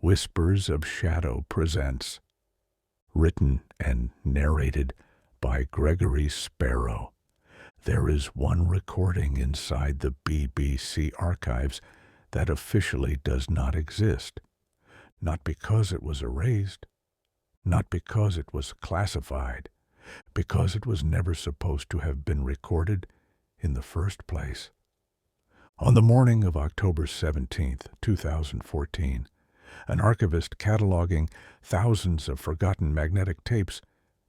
Whispers of Shadow presents, written and narrated by Gregory Sparrow. There is one recording inside the BBC archives that officially does not exist, not because it was erased, not because it was classified, because it was never supposed to have been recorded in the first place. On the morning of October 17th, 2014, an archivist cataloging thousands of forgotten magnetic tapes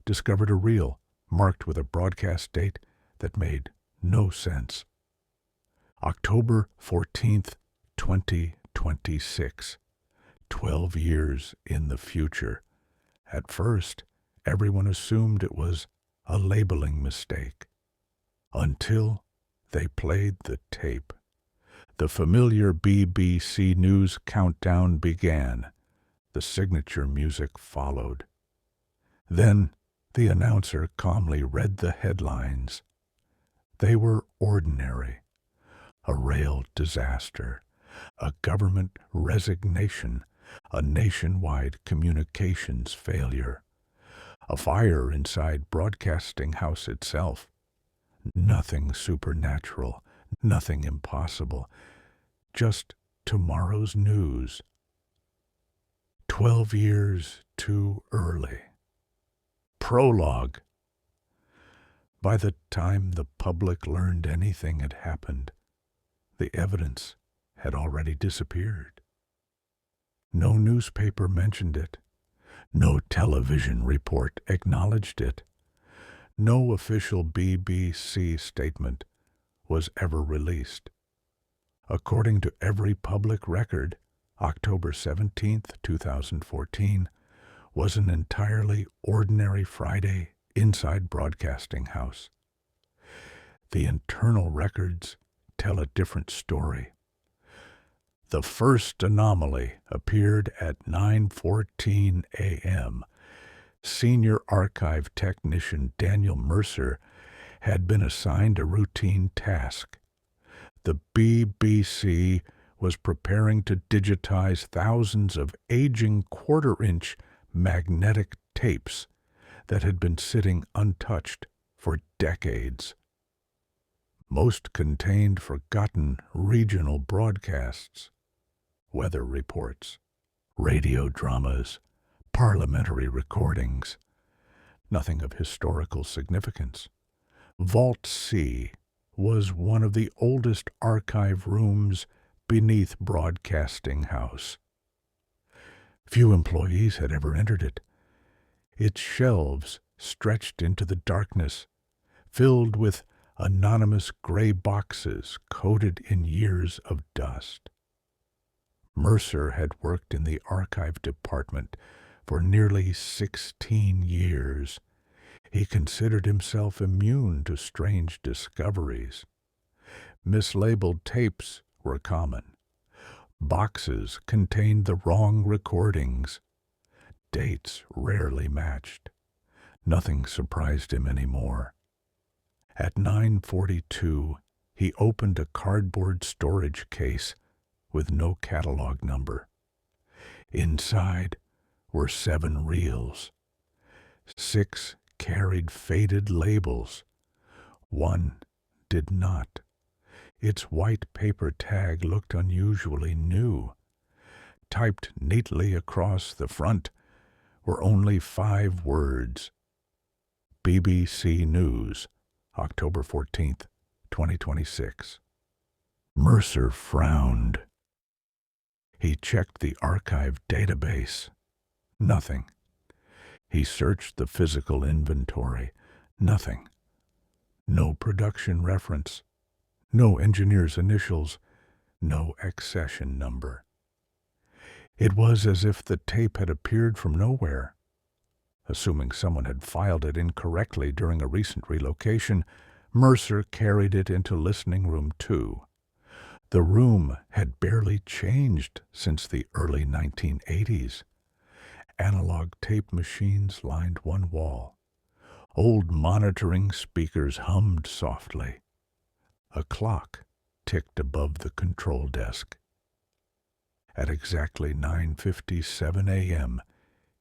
discovered a reel marked with a broadcast date that made no sense. October 14th, 2026. 12 years in the future. At first, everyone assumed it was a labeling mistake, until they played the tape. The familiar BBC News countdown began. The signature music followed. Then the announcer calmly read the headlines. They were ordinary. A rail disaster, a government resignation, a nationwide communications failure, a fire inside Broadcasting House itself. Nothing supernatural, nothing impossible, just tomorrow's news. 12 years too early. Prologue. By the time the public learned anything had happened, the evidence had already disappeared. No newspaper mentioned it. No television report acknowledged it. No official BBC statement was ever released. According to every public record, October 17th, 2014, was an entirely ordinary Friday inside Broadcasting House. The internal records tell a different story. The first anomaly appeared at 9:14 a.m. Senior archive technician Daniel Mercer had been assigned a routine task. The BBC was preparing to digitize thousands of aging quarter-inch magnetic tapes that had been sitting untouched for decades. Most contained forgotten regional broadcasts, weather reports, radio dramas, parliamentary recordings. Nothing of historical significance. Vault C was one of the oldest archive rooms beneath Broadcasting House. Few employees had ever entered it. Its shelves stretched into the darkness, filled with anonymous gray boxes coated in years of dust. Mercer had worked in the archive department for nearly 16 years. He considered himself immune to strange discoveries. Mislabeled tapes were common. Boxes contained the wrong recordings. Dates rarely matched. Nothing surprised him anymore. At 9:42, he opened a cardboard storage case with no catalog number. Inside were 7 reels. 6 carried faded labels. 1 did not. Its white paper tag looked unusually new. Typed neatly across the front were only 5 words. BBC News, October 14th, 2026. Mercer frowned. He checked the archive database. Nothing. He searched the physical inventory. Nothing. No production reference. No engineer's initials. No accession number. It was as if the tape had appeared from nowhere. Assuming someone had filed it incorrectly during a recent relocation, Mercer carried it into Listening Room 2. The room had barely changed since the early 1980s. Analog tape machines lined one wall. Old monitoring speakers hummed softly. A clock ticked above the control desk. At exactly 9:57 a.m.,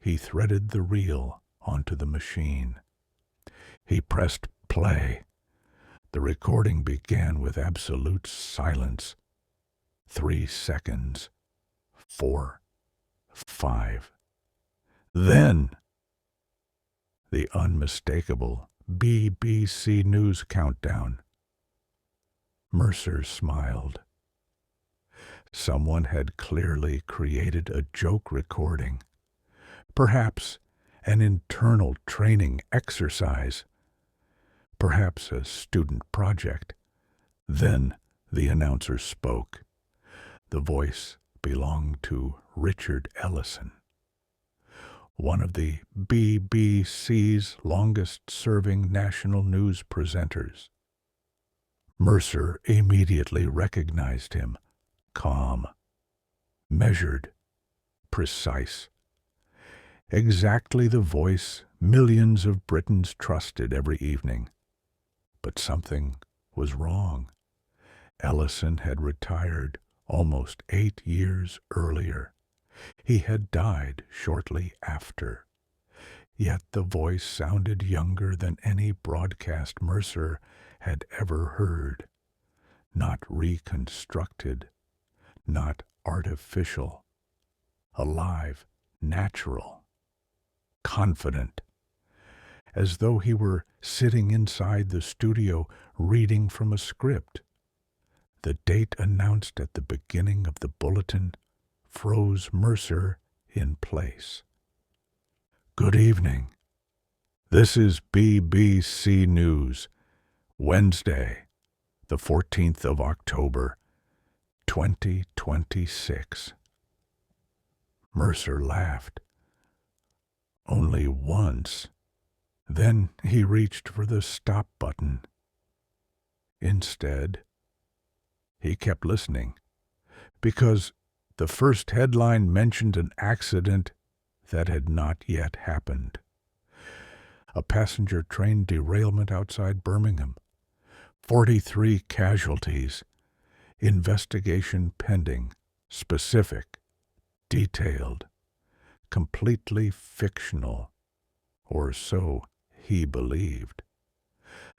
he threaded the reel onto the machine. He pressed play. The recording began with absolute silence. 3 seconds. 4. 5. Then the unmistakable BBC News countdown. Mercer smiled. Someone had clearly created a joke recording, perhaps an internal training exercise, perhaps a student project. Then the announcer spoke. The voice belonged to Richard Ellison, one of the BBC's longest-serving national news presenters. Mercer immediately recognized him. Calm, measured, precise. Exactly the voice millions of Britons trusted every evening. But something was wrong. Ellison had retired almost 8 years earlier. He had died shortly after. Yet the voice sounded younger than any broadcast Mercer had ever heard. Not reconstructed, not artificial. Alive, natural, confident, as though he were sitting inside the studio reading from a script. The date announced at the beginning of the bulletin froze Mercer in place. Good evening. This is BBC News, Wednesday, the 14th of October, 2026. Mercer laughed. Only once. Then he reached for the stop button. Instead, he kept listening, because the first headline mentioned an accident that had not yet happened. A passenger train derailment outside Birmingham. 43 casualties. Investigation pending. Specific. Detailed. Completely fictional. Or so he believed.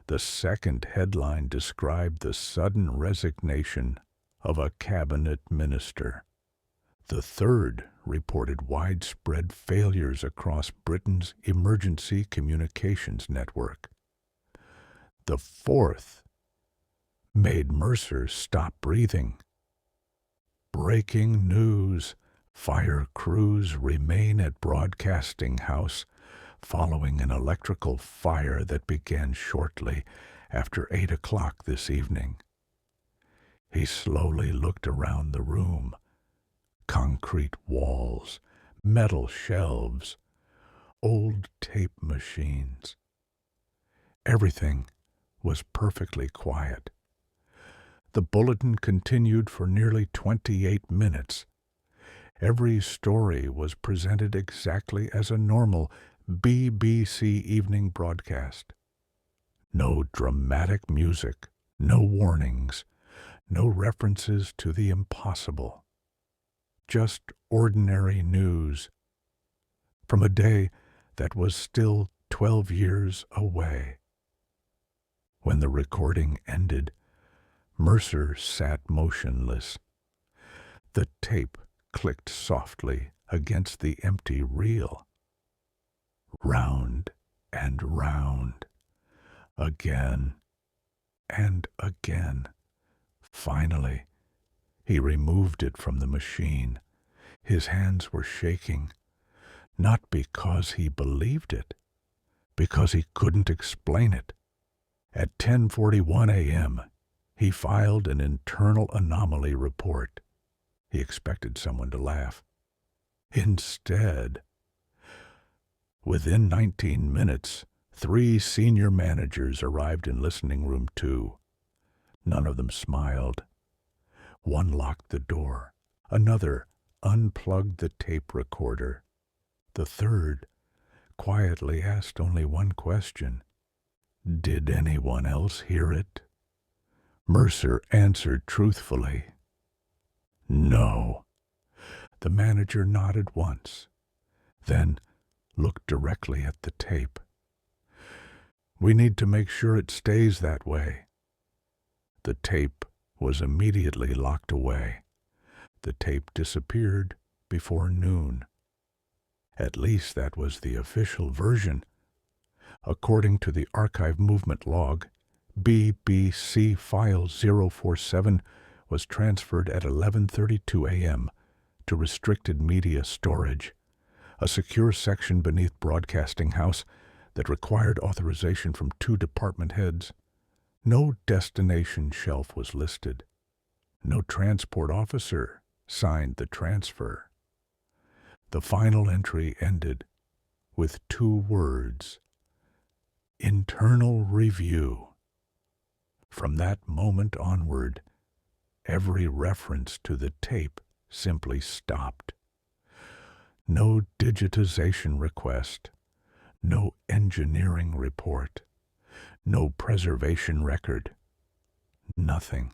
The second headline described the sudden resignation of a cabinet minister. The third reported widespread failures across Britain's emergency communications network. The fourth made Mercer stop breathing. Breaking news. Fire crews remain at Broadcasting House following an electrical fire that began shortly after 8 o'clock this evening. He slowly looked around the room. Concrete walls, metal shelves, old tape machines. Everything was perfectly quiet. The bulletin continued for nearly 28 minutes. Every story was presented exactly as a normal BBC evening broadcast. No dramatic music, no warnings, no references to the impossible. Just ordinary news from a day that was still 12 years away. When the recording ended, Mercer sat motionless. The tape clicked softly against the empty reel. Round and round. Again and again. Finally, he removed it from the machine. His hands were shaking, not because he believed it, because he couldn't explain it. At 10:41 a.m., he filed an internal anomaly report. He expected someone to laugh. Instead, within 19 minutes, 3 senior managers arrived in listening room 2. None of them smiled. One locked the door. Another unplugged the tape recorder. The third quietly asked only one question. Did anyone else hear it? Mercer answered truthfully. No. The manager nodded once, then looked directly at the tape. "We need to make sure it stays that way." The tape was immediately locked away. The tape disappeared before noon. At least that was the official version. According to the archive movement log, BBC file 047 was transferred at 11:32 a.m. to restricted media storage, a secure section beneath Broadcasting House that required authorization from 2 department heads. No destination shelf was listed. No transport officer signed the transfer. The final entry ended with 2 words: internal review. From that moment onward, every reference to the tape simply stopped. No digitization request, no engineering report, no preservation record, nothing.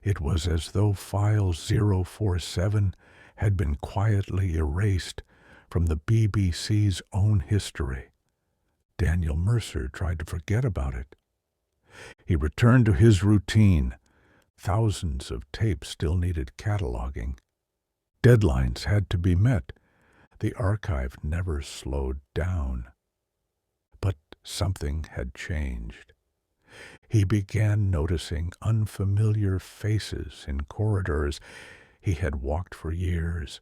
It was as though file 047 had been quietly erased from the BBC's own history. Daniel Mercer tried to forget about it. He returned to his routine. Thousands of tapes still needed cataloging. Deadlines had to be met. The archive never slowed down. But something had changed. He began noticing unfamiliar faces in corridors he had walked for years.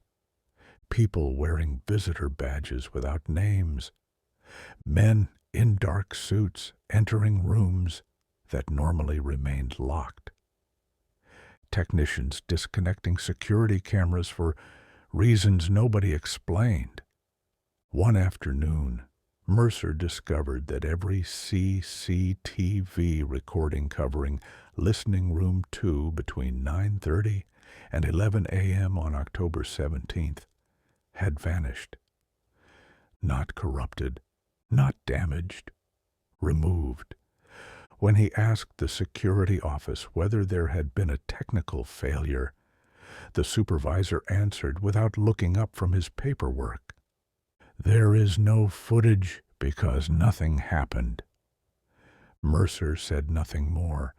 People wearing visitor badges without names. Men in dark suits entering rooms that normally remained locked. Technicians disconnecting security cameras for reasons nobody explained. One afternoon, Mercer discovered that every CCTV recording covering Listening Room 2 between 9:30 and 11 a.m. on October 17th had vanished. Not corrupted, not damaged, removed. When he asked the security office whether there had been a technical failure, the supervisor answered without looking up from his paperwork: "There is no footage because nothing happened." Mercer said nothing more.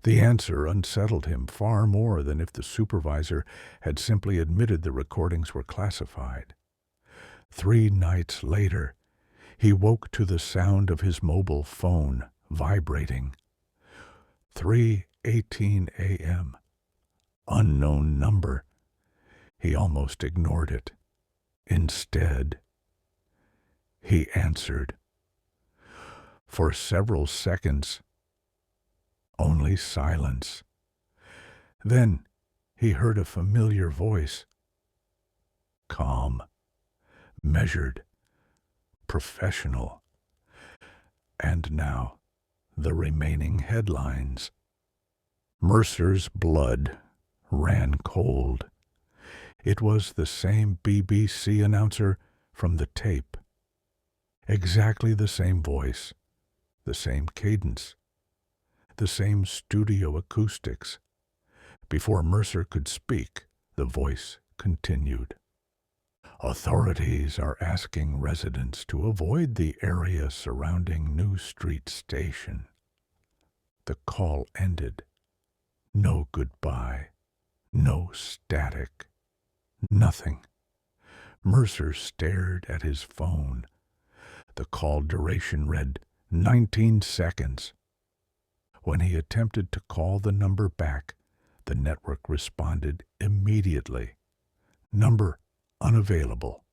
The answer unsettled him far more than if the supervisor had simply admitted the recordings were classified. 3 nights later, he woke to the sound of his mobile phone vibrating. 3:18 a.m. Unknown number. He almost ignored it. Instead, he answered. For several seconds, only silence. Then he heard a familiar voice. Calm, measured, professional. And now, the remaining headlines. Mercer's blood ran cold. It was the same BBC announcer from the tape. Exactly the same voice, the same cadence, the same studio acoustics. Before Mercer could speak, the voice continued. Authorities are asking residents to avoid the area surrounding New Street Station. The call ended. No goodbye. No static. Nothing. Mercer stared at his phone. The call duration read 19 seconds. When he attempted to call the number back, the network responded immediately. Number unavailable.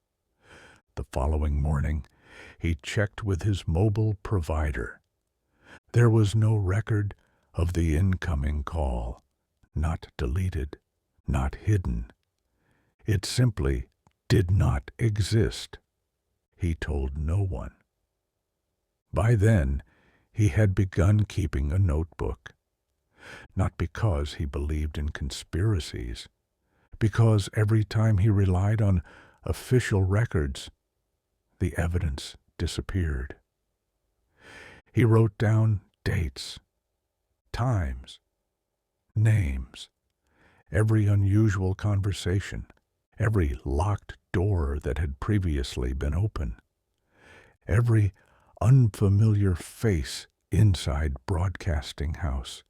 The following morning, he checked with his mobile provider. There was no record of the incoming call, not deleted, not hidden. It simply did not exist. He told no one. By then, he had begun keeping a notebook. Not because he believed in conspiracies, because every time he relied on official records, the evidence disappeared. He wrote down dates, times, names, every unusual conversation, every locked door that had previously been open, every unfamiliar face inside Broadcasting House.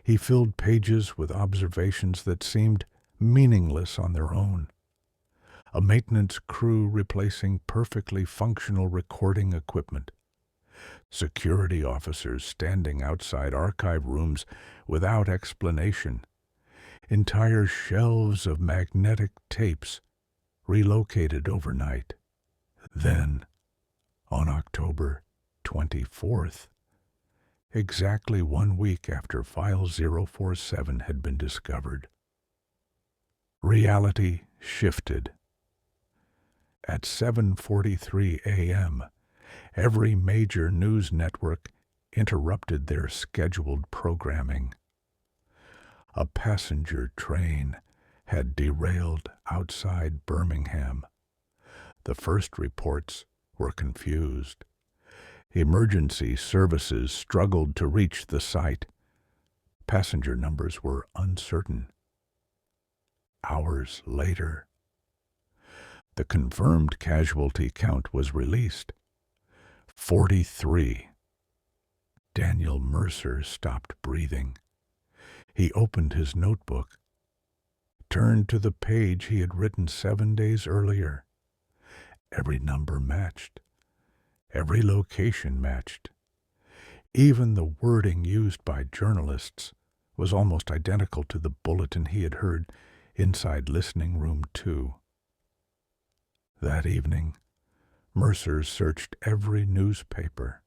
He filled pages with observations that seemed meaningless on their own. A maintenance crew replacing perfectly functional recording equipment. Security officers standing outside archive rooms without explanation. Entire shelves of magnetic tapes relocated overnight. Then, on October 24th, exactly 1 week after File 047 had been discovered, reality shifted. At 7:43 a.m., every major news network interrupted their scheduled programming. A passenger train had derailed outside Birmingham. The first reports were confused. Emergency services struggled to reach the site. Passenger numbers were uncertain. Hours later, the confirmed casualty count was released. 43. Daniel Mercer stopped breathing. He opened his notebook, turned to the page he had written 7 days earlier. Every number matched. Every location matched. Even the wording used by journalists was almost identical to the bulletin he had heard inside Listening Room 2. That evening, Mercer searched every newspaper,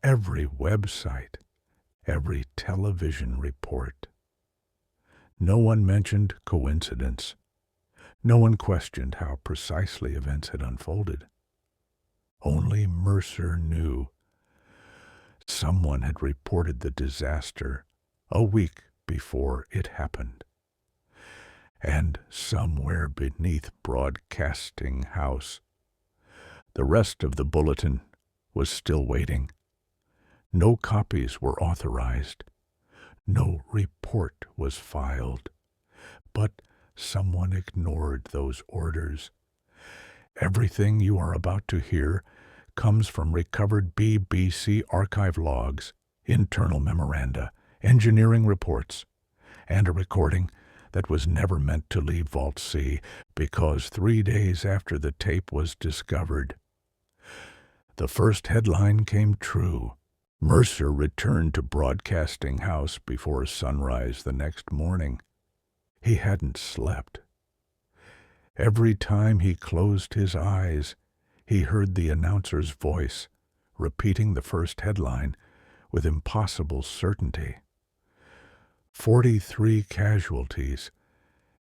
every website, every television report. No one mentioned coincidence. No one questioned how precisely events had unfolded. Only Mercer knew. Someone had reported the disaster a week before it happened. And somewhere beneath Broadcasting House, the rest of the bulletin was still waiting. No copies were authorized. No report was filed. But someone ignored those orders. Everything you are about to hear comes from recovered BBC archive logs, internal memoranda, engineering reports, and a recording that was never meant to leave Vault C because 3 days after the tape was discovered, the first headline came true. Mercer returned to Broadcasting House before sunrise the next morning. He hadn't slept. Every time he closed his eyes, he heard the announcer's voice repeating the first headline with impossible certainty. 43 casualties,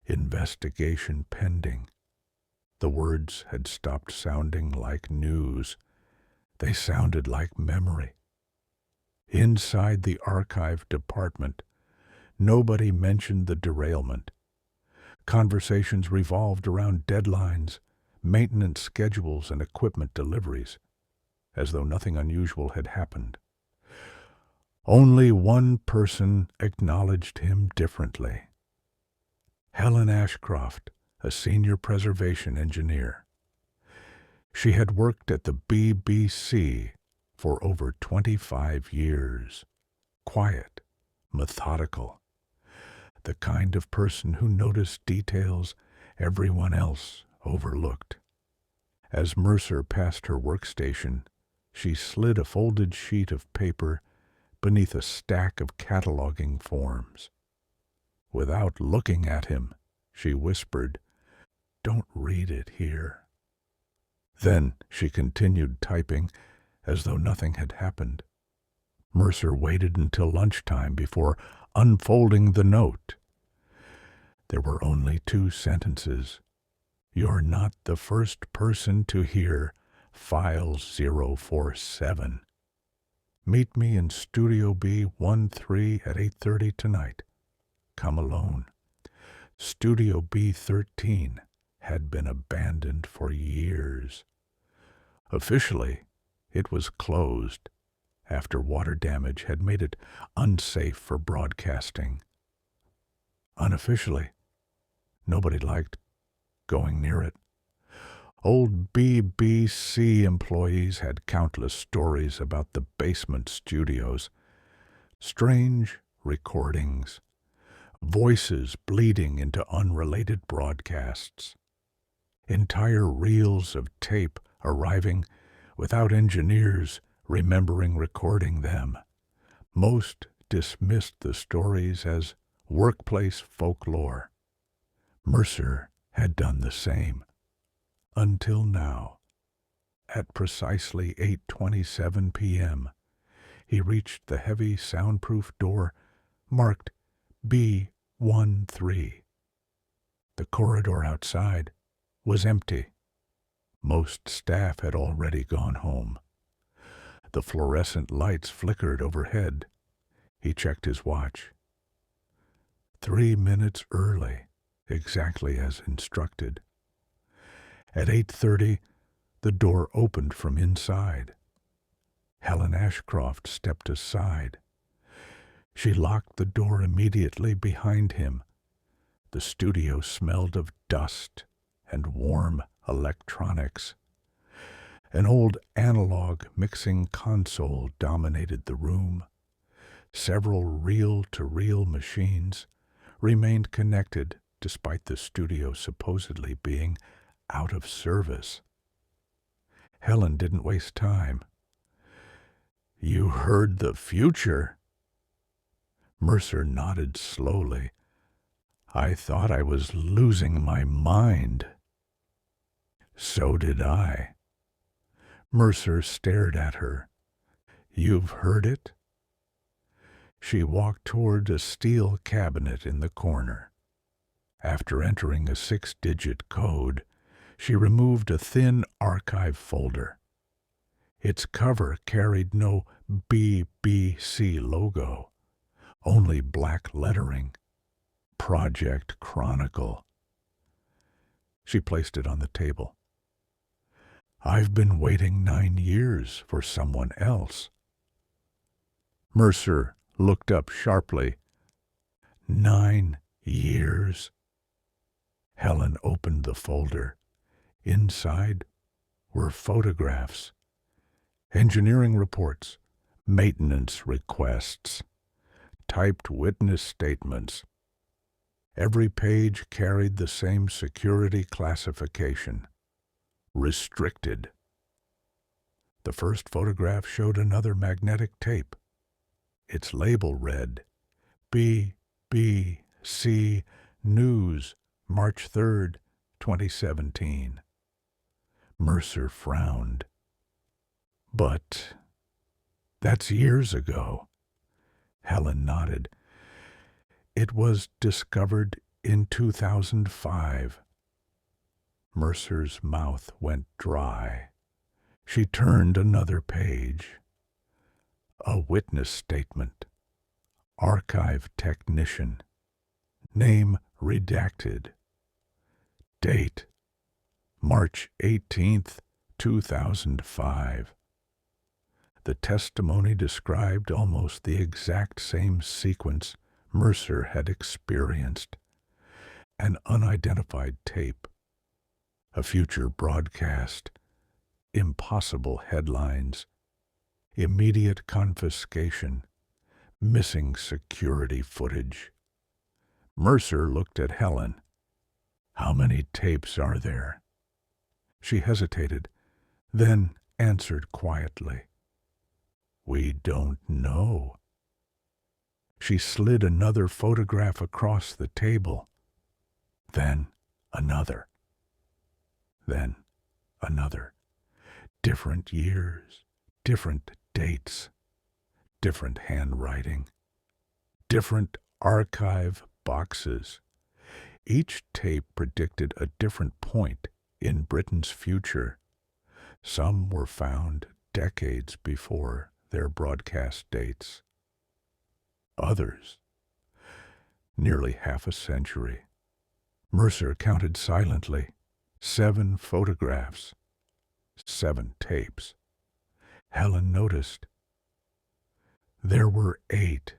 investigation pending. The words had stopped sounding like news. They sounded like memory. Inside the archive department, nobody mentioned the derailment. Conversations revolved around deadlines, maintenance schedules, and equipment deliveries, as though nothing unusual had happened. Only one person acknowledged him differently. Helen Ashcroft, a senior preservation engineer. She had worked at the BBC for over 25 years. Quiet, methodical. The kind of person who noticed details everyone else overlooked. As Mercer passed her workstation, she slid a folded sheet of paper beneath a stack of cataloging forms. Without looking at him, she whispered, "Don't read it here." Then she continued typing as though nothing had happened. Mercer waited until lunchtime before unfolding the note. There were only 2 sentences. "You're not the first person to hear File 047. Meet me in Studio B13 at 8:30 tonight. Come alone." Studio B13 had been abandoned for years. Officially, it was closed after water damage had made it unsafe for broadcasting. Unofficially, Nobody liked going near it. Old BBC employees had countless stories about the basement studios, strange recordings, voices bleeding into unrelated broadcasts, entire reels of tape arriving without engineers remembering recording them. Most dismissed the stories as workplace folklore. Mercer had done the same. Until now, at precisely 8:27 p.m., he reached the heavy soundproof door marked B13. The corridor outside was empty. Most staff had already gone home. The fluorescent lights flickered overhead. He checked his watch. 3 minutes early, exactly as instructed. At 8:30, the door opened from inside. Helen Ashcroft stepped aside. She locked the door immediately behind him. The studio smelled of dust and warm electronics. An old analog mixing console dominated the room. Several reel-to-reel machines remained connected despite the studio supposedly being out of service. Helen didn't waste time. "You heard the future?" Mercer nodded slowly. "I thought I was losing my mind." "So did I." Mercer stared at her. "You've heard it?" She walked toward a steel cabinet in the corner. After entering a 6-digit code, she removed a thin archive folder. Its cover carried no BBC logo, only black lettering. Project Chronicle. She placed it on the table. "I've been waiting 9 years for someone else." Mercer looked up sharply. 9 years? Helen opened the folder. Inside were photographs, engineering reports, maintenance requests, typed witness statements. Every page carried the same security classification: restricted. The first photograph showed another magnetic tape. Its label read, BBC News, March 3rd, 2017. Mercer frowned. "But that's years ago." Helen nodded. "It was discovered in 2005. Mercer's mouth went dry. She turned another page. A witness statement. Archive technician. Name redacted. Date: March 18th, 2005. The testimony described almost the exact same sequence Mercer had experienced. An unidentified tape. A future broadcast. Impossible headlines. Immediate confiscation. Missing security footage. Mercer looked at Helen. "How many tapes are there?" She hesitated, then answered quietly, "We don't know." She slid another photograph across the table. Then another. Then another. Different years, different dates, different handwriting, different archive boxes. Each tape predicted a different point in Britain's future. Some were found decades before their broadcast dates. Others, nearly half a century. Mercer counted silently. 7 photographs, 7 tapes. Helen noticed. There were 8.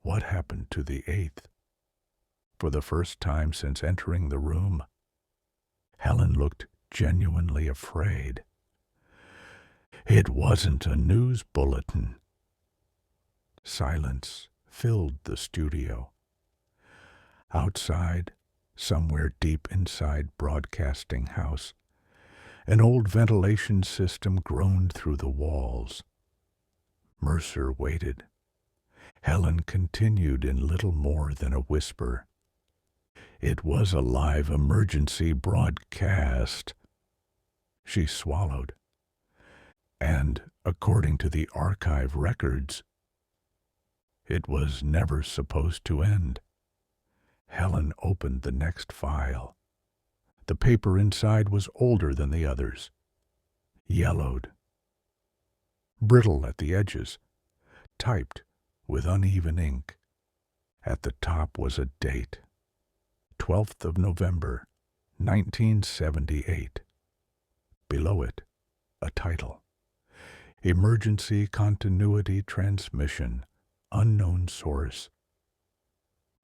What happened to the 8th? for the first time since entering the room. Helen looked genuinely afraid. It wasn't a news bulletin. Silence filled the studio. Outside, somewhere deep inside Broadcasting House, an old ventilation system groaned through the walls. Mercer waited. Helen continued in little more than a whisper. It was a live emergency broadcast. She swallowed. And, according to the archive records, it was never supposed to end. Helen opened the next file. The paper inside was older than the others, yellowed, brittle at the edges, typed with uneven ink. At the top was a date, 12th of November, 1978. Below it, a title, Emergency Continuity Transmission, Unknown Source.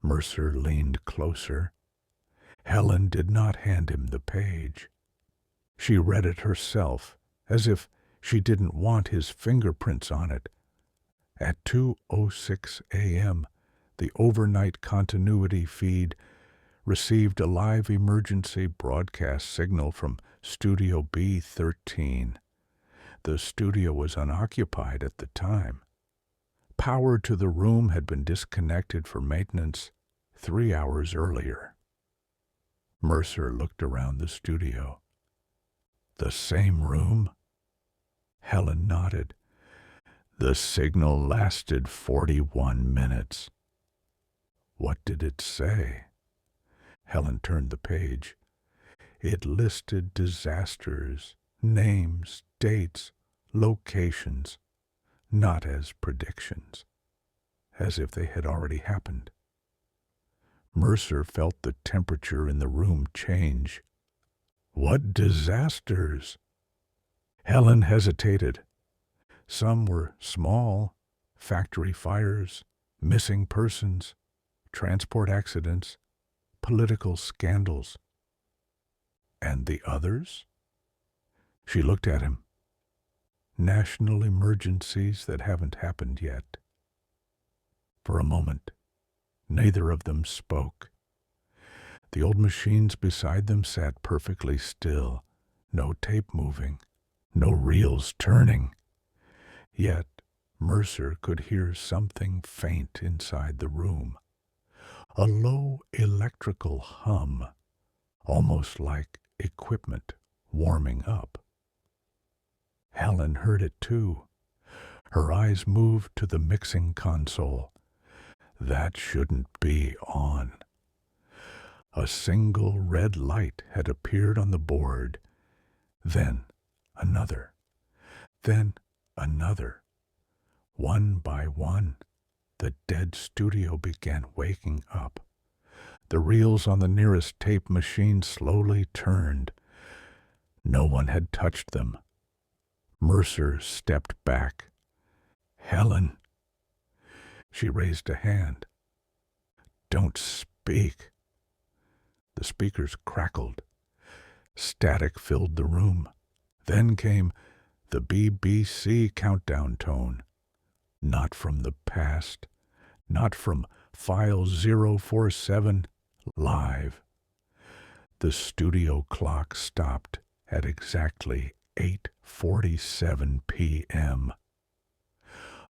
Mercer leaned closer. Helen did not hand him the page. She read it herself, as if she didn't want his fingerprints on it. At 2:06 a.m., the overnight continuity feed received a live emergency broadcast signal from Studio B13. The studio was unoccupied at the time. Power to the room had been disconnected for maintenance 3 hours earlier. Mercer looked around the studio. The same room? Helen nodded. The signal lasted 41 minutes. What did it say? Helen turned the page. It listed disasters, names, dates, locations, not as predictions, as if they had already happened. Mercer felt the temperature in the room change. What disasters? Helen hesitated. Some were small, factory fires, missing persons, transport accidents, political scandals. And the others? She looked at him. National emergencies that haven't happened yet. For a moment, neither of them spoke. The old machines beside them sat perfectly still, no tape moving, no reels turning. Yet Mercer could hear something faint inside the room, a low electrical hum, almost like equipment warming up. Helen heard it too. Her eyes moved to the mixing console. That shouldn't be on. A single red light had appeared on the board, then another, then another. One by one, the dead studio began waking up. The reels on the nearest tape machine slowly turned. No one had touched them. Mercer stepped back. Helen. She raised a hand. Don't speak. The speakers crackled. Static filled the room. Then came the BBC countdown tone. Not from the past, not from file 047, live. The studio clock stopped at exactly 8:47 p.m.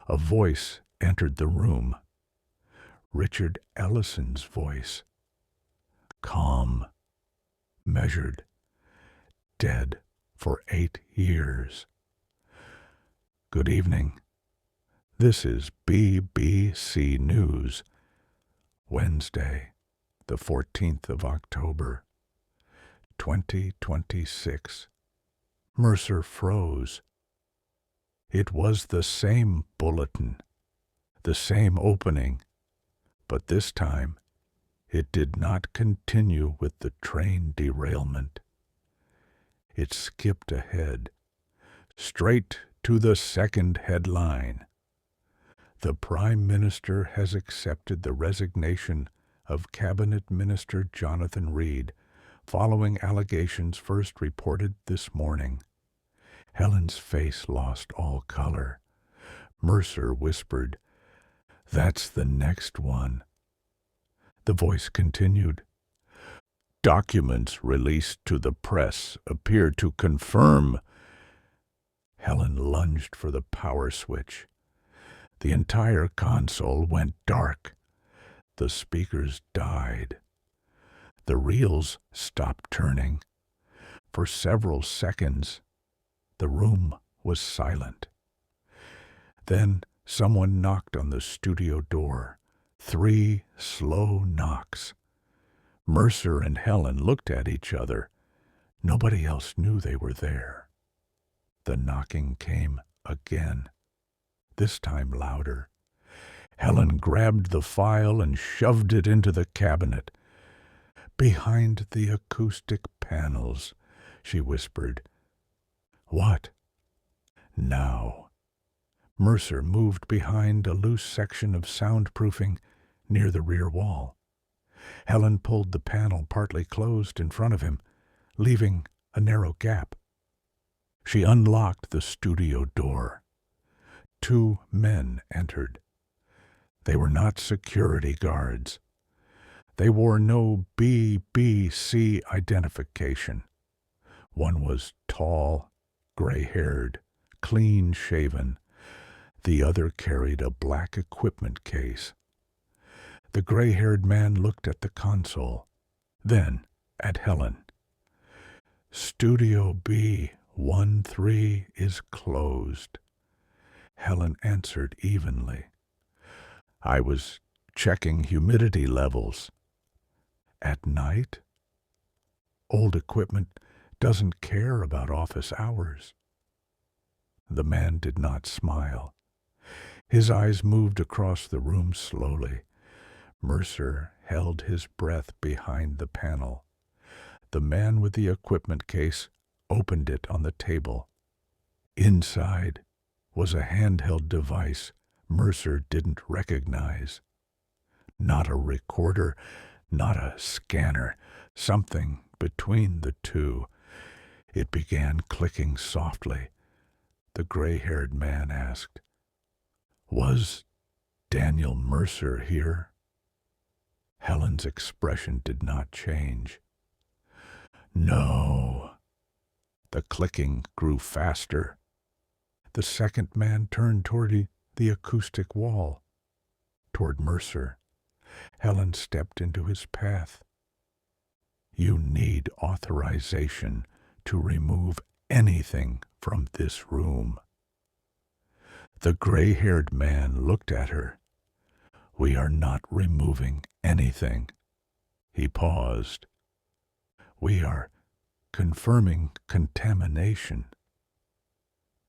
A voice entered the room. Richard Ellison's voice. Calm, measured, dead for 8 years. Good evening. This is BBC News, Wednesday, the 14th of October, 2026. Mercer froze. It was the same bulletin, the same opening, but this time it did not continue with the train derailment. It skipped ahead, straight to the second headline. The Prime Minister has accepted the resignation of Cabinet Minister Jonathan Reed, following allegations first reported this morning. Helen's face lost all color. Mercer whispered, "That's the next one." The voice continued, "Documents released to the press appear to confirm." Helen lunged for the power switch. The entire console went dark. The speakers died. The reels stopped turning. For several seconds, the room was silent. Then someone knocked on the studio door. 3 slow knocks. Mercer and Helen looked at each other. Nobody else knew they were there. The knocking came again, this time louder. Helen grabbed the file and shoved it into the cabinet. "Behind the acoustic panels," she whispered. "What?" "Now." Mercer moved behind a loose section of soundproofing near the rear wall. Helen pulled the panel partly closed in front of him, leaving a narrow gap. She unlocked the studio door. 2 men entered. They were not security guards. They wore no BBC identification. One was tall, gray-haired, clean-shaven. The other carried a black equipment case. The gray-haired man looked at the console, then at Helen. "Studio B13 is closed." Helen answered evenly. "I was checking humidity levels." "At night?" "Old equipment doesn't care about office hours." The man did not smile. His eyes moved across the room slowly. Mercer held his breath behind the panel. The man with the equipment case opened it on the table. Inside was a handheld device Mercer didn't recognize. Not a recorder, not a scanner, something between the two. It began clicking softly. The gray-haired man asked, "Was Daniel Mercer here?" Helen's expression did not change. "No." The clicking grew faster. The second man turned toward the acoustic wall, toward Mercer. Helen stepped into his path. "You need authorization to remove anything from this room." The gray-haired man looked at her. "We are not removing anything." He paused. "We are confirming contamination."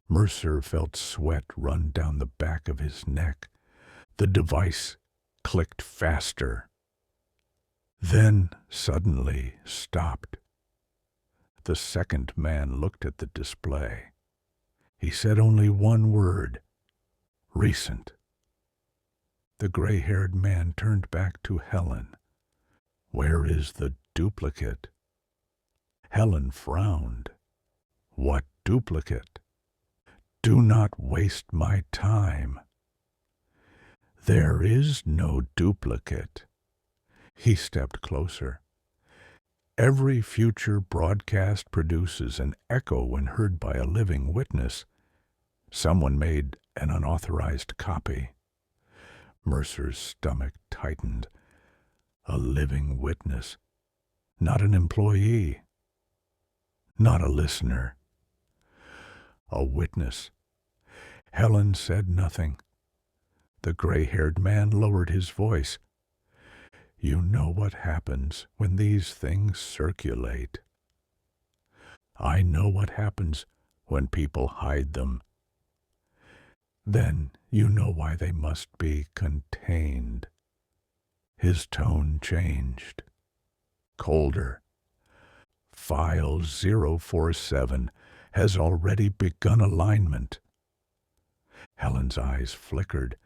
Mercer felt sweat run down the back of his neck. The device clicked faster, then suddenly stopped. The second man looked at the display. He said only one word, "Recent." The gray-haired man turned back to Helen. "Where is the duplicate?" Helen frowned. "What duplicate?" "Do not waste my time." "There is no duplicate." He stepped closer. "Every future broadcast produces an echo when heard by a living witness. Someone made an unauthorized copy." Mercer's stomach tightened. A living witness, not an employee, not a listener. A witness. Helen said nothing. The gray-haired man lowered his voice. "You know what happens when these things circulate." "I know what happens when people hide them." "Then you know why they must be contained." His tone changed. Colder. "File 047 has already begun alignment." Helen's eyes flickered.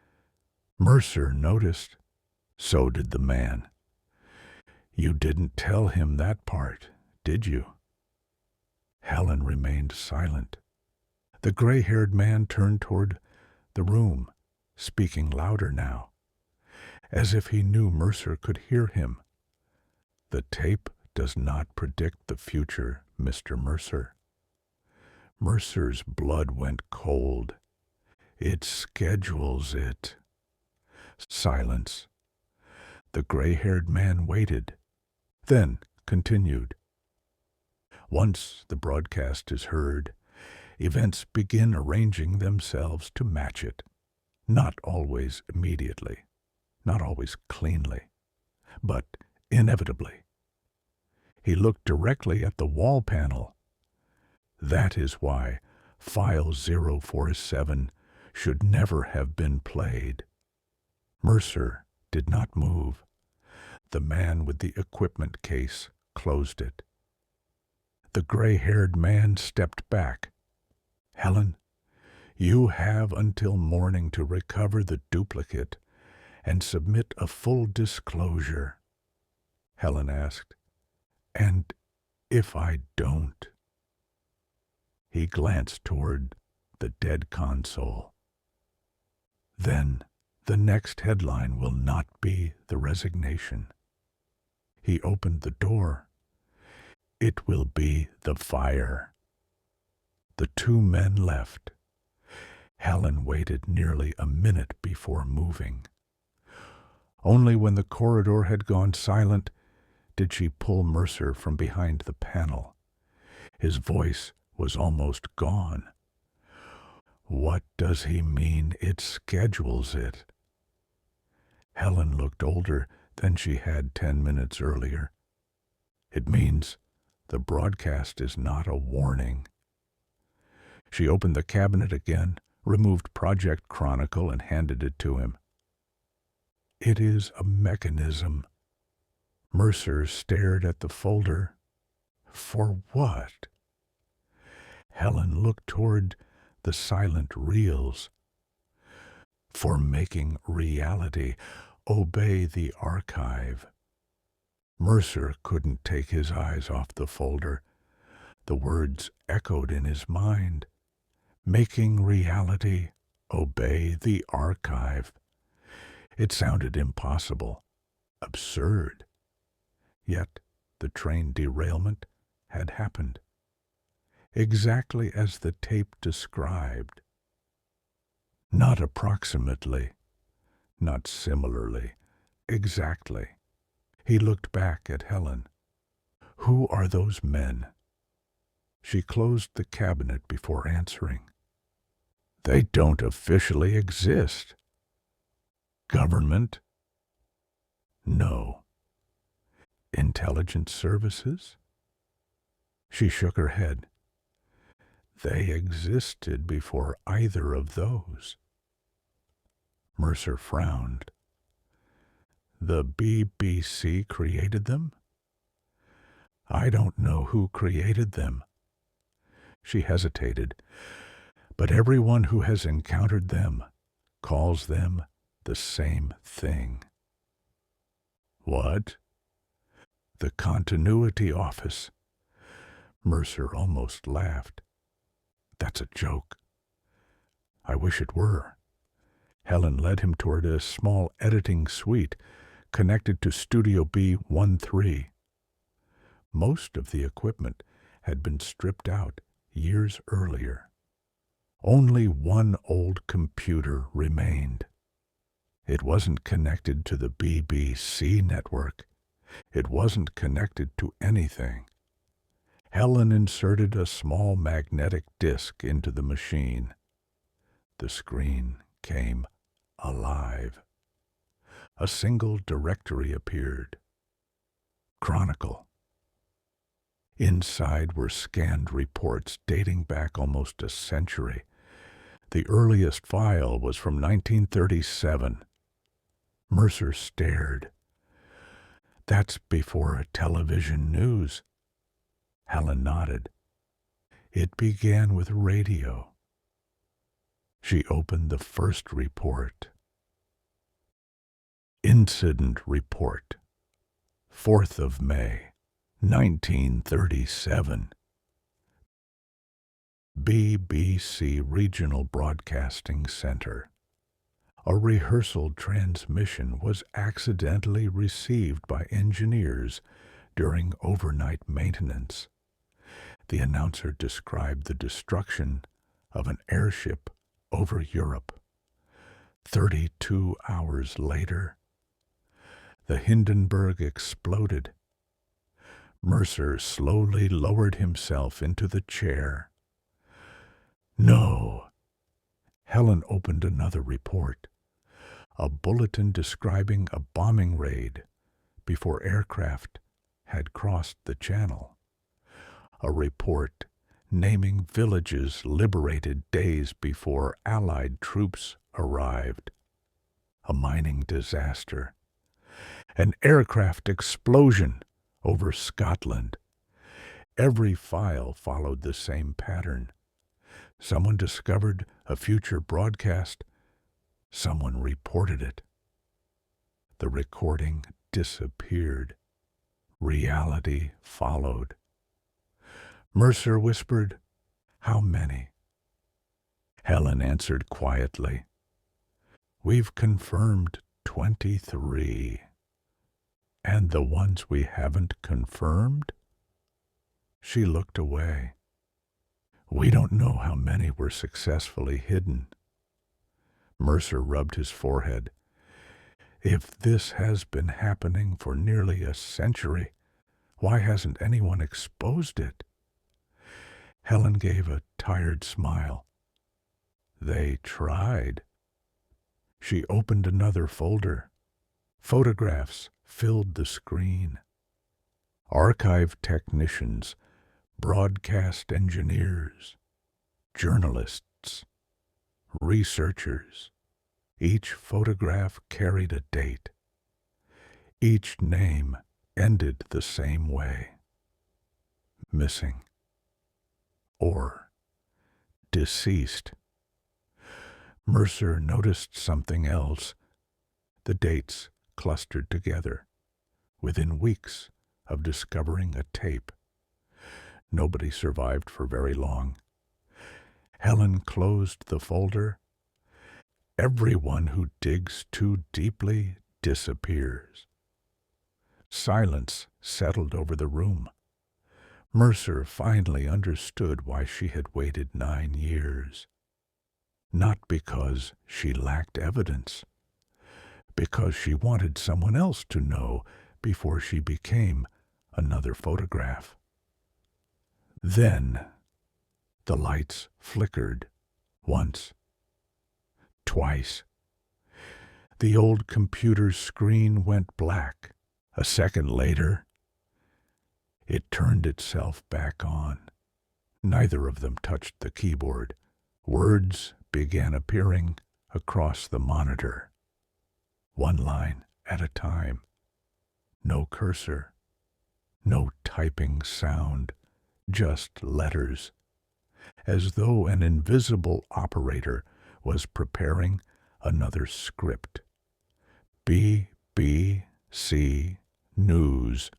Mercer noticed. So did the man. You didn't tell him that part, did you? Helen remained silent. The gray-haired man turned toward the room, speaking louder now, as if he knew Mercer could hear him. The tape does not predict the future, Mr. Mercer. Mercer's blood went cold. It schedules it. Silence. The gray-haired man waited, then continued. Once the broadcast is heard, events begin arranging themselves to match it. Not always immediately, not always cleanly, but inevitably. He looked directly at the wall panel. That is why File 047 should never have been played. Mercer did not move. The man with the equipment case closed it. The gray-haired man stepped back. Helen, you have until morning to recover the duplicate and submit a full disclosure. Helen asked, and if I don't? He glanced toward the dead console. Then the next headline will not be the resignation. He opened the door. It will be the fire. The two men left. Helen waited nearly a minute before moving. Only when the corridor had gone silent did she pull Mercer from behind the panel. His voice was almost gone. What does he mean it schedules it? Helen looked older than she had 10 minutes earlier. It means the broadcast is not a warning. She opened the cabinet again, removed Project Chronicle, and handed it to him. It is a mechanism. Mercer stared at the folder. For what? Helen looked toward the silent reels. For making reality obey the archive. Mercer couldn't take his eyes off the folder. The words echoed in his mind. Making reality obey the archive. It sounded impossible, absurd. Yet the train derailment had happened, exactly as the tape described. Not approximately, not similarly, exactly. He looked back at Helen. Who are those men? She closed the cabinet before answering. They don't officially exist. Government? No. Intelligence services? She shook her head. They existed before either of those. Mercer frowned. The BBC created them? I don't know who created them. She hesitated, but everyone who has encountered them calls them the same thing. What? The Continuity Office. Mercer almost laughed. That's a joke. I wish it were. Helen led him toward a small editing suite connected to Studio B13. Most of the equipment had been stripped out years earlier. Only one old computer remained. It wasn't connected to the BBC network. It wasn't connected to anything. Helen inserted a small magnetic disc into the machine. The screen came alive. A single directory appeared. Chronicle. Inside were scanned reports dating back almost a century. The earliest file was from 1937. Mercer stared. That's before television news. Helen nodded. It began with radio. She opened the first report. Incident report. 4th of May, 1937. BBC Regional Broadcasting Center. A rehearsal transmission was accidentally received by engineers during overnight maintenance. The announcer described the destruction of an airship over Europe. 32 hours later, the Hindenburg exploded. Mercer slowly lowered himself into the chair. No. Helen opened another report, a bulletin describing a bombing raid before aircraft had crossed the channel. A report naming villages liberated days before Allied troops arrived. A mining disaster. An aircraft explosion over Scotland. Every file followed the same pattern. Someone discovered a future broadcast. Someone reported it. The recording disappeared. Reality followed. Mercer whispered, "How many?" Helen answered quietly, "We've confirmed 23. And the ones we haven't confirmed?" She looked away. "We don't know how many were successfully hidden." Mercer rubbed his forehead. "If this has been happening for nearly a century, why hasn't anyone exposed it?" Helen gave a tired smile. "They tried." She opened another folder. Photographs filled the screen. Archive technicians, broadcast engineers, journalists, researchers. Each photograph carried a date. Each name ended the same way. Missing. Or deceased. Mercer noticed something else. The dates clustered together, within weeks of discovering a tape. Nobody survived for very long. Helen closed the folder. Everyone who digs too deeply disappears. Silence settled over the room. Mercer finally understood why she had waited 9 years. Not because she lacked evidence, because she wanted someone else to know before she became another photograph. Then the lights flickered, once, twice. The old computer's screen went black. A second later, it turned itself back on. Neither of them touched the keyboard. Words began appearing across the monitor, one line at a time. No cursor, no typing sound, just letters, as though an invisible operator was preparing another script. BBC News,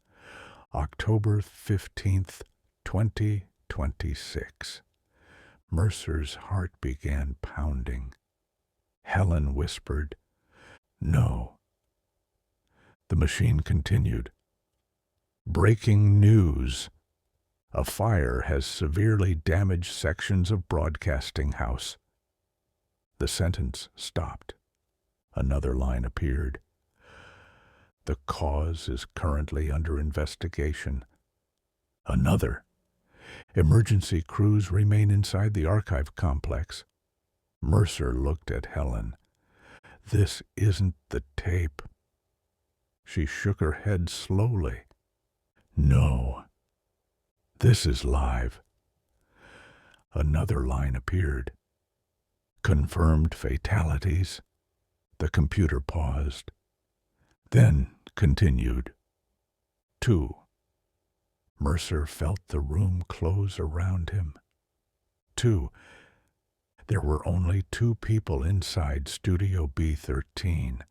October 15th, 2026. Mercer's heart began pounding. Helen whispered, "No." The machine continued. "Breaking news. A fire has severely damaged sections of Broadcasting House." The sentence stopped. Another line appeared. "The cause is currently under investigation." Another. "Emergency crews remain inside the archive complex." Mercer looked at Helen. "This isn't the tape." She shook her head slowly. "No. This is live." Another line appeared. "Confirmed fatalities." The computer paused, then continued. 2. Mercer felt the room close around him. 2. There were only 2 people inside Studio B13.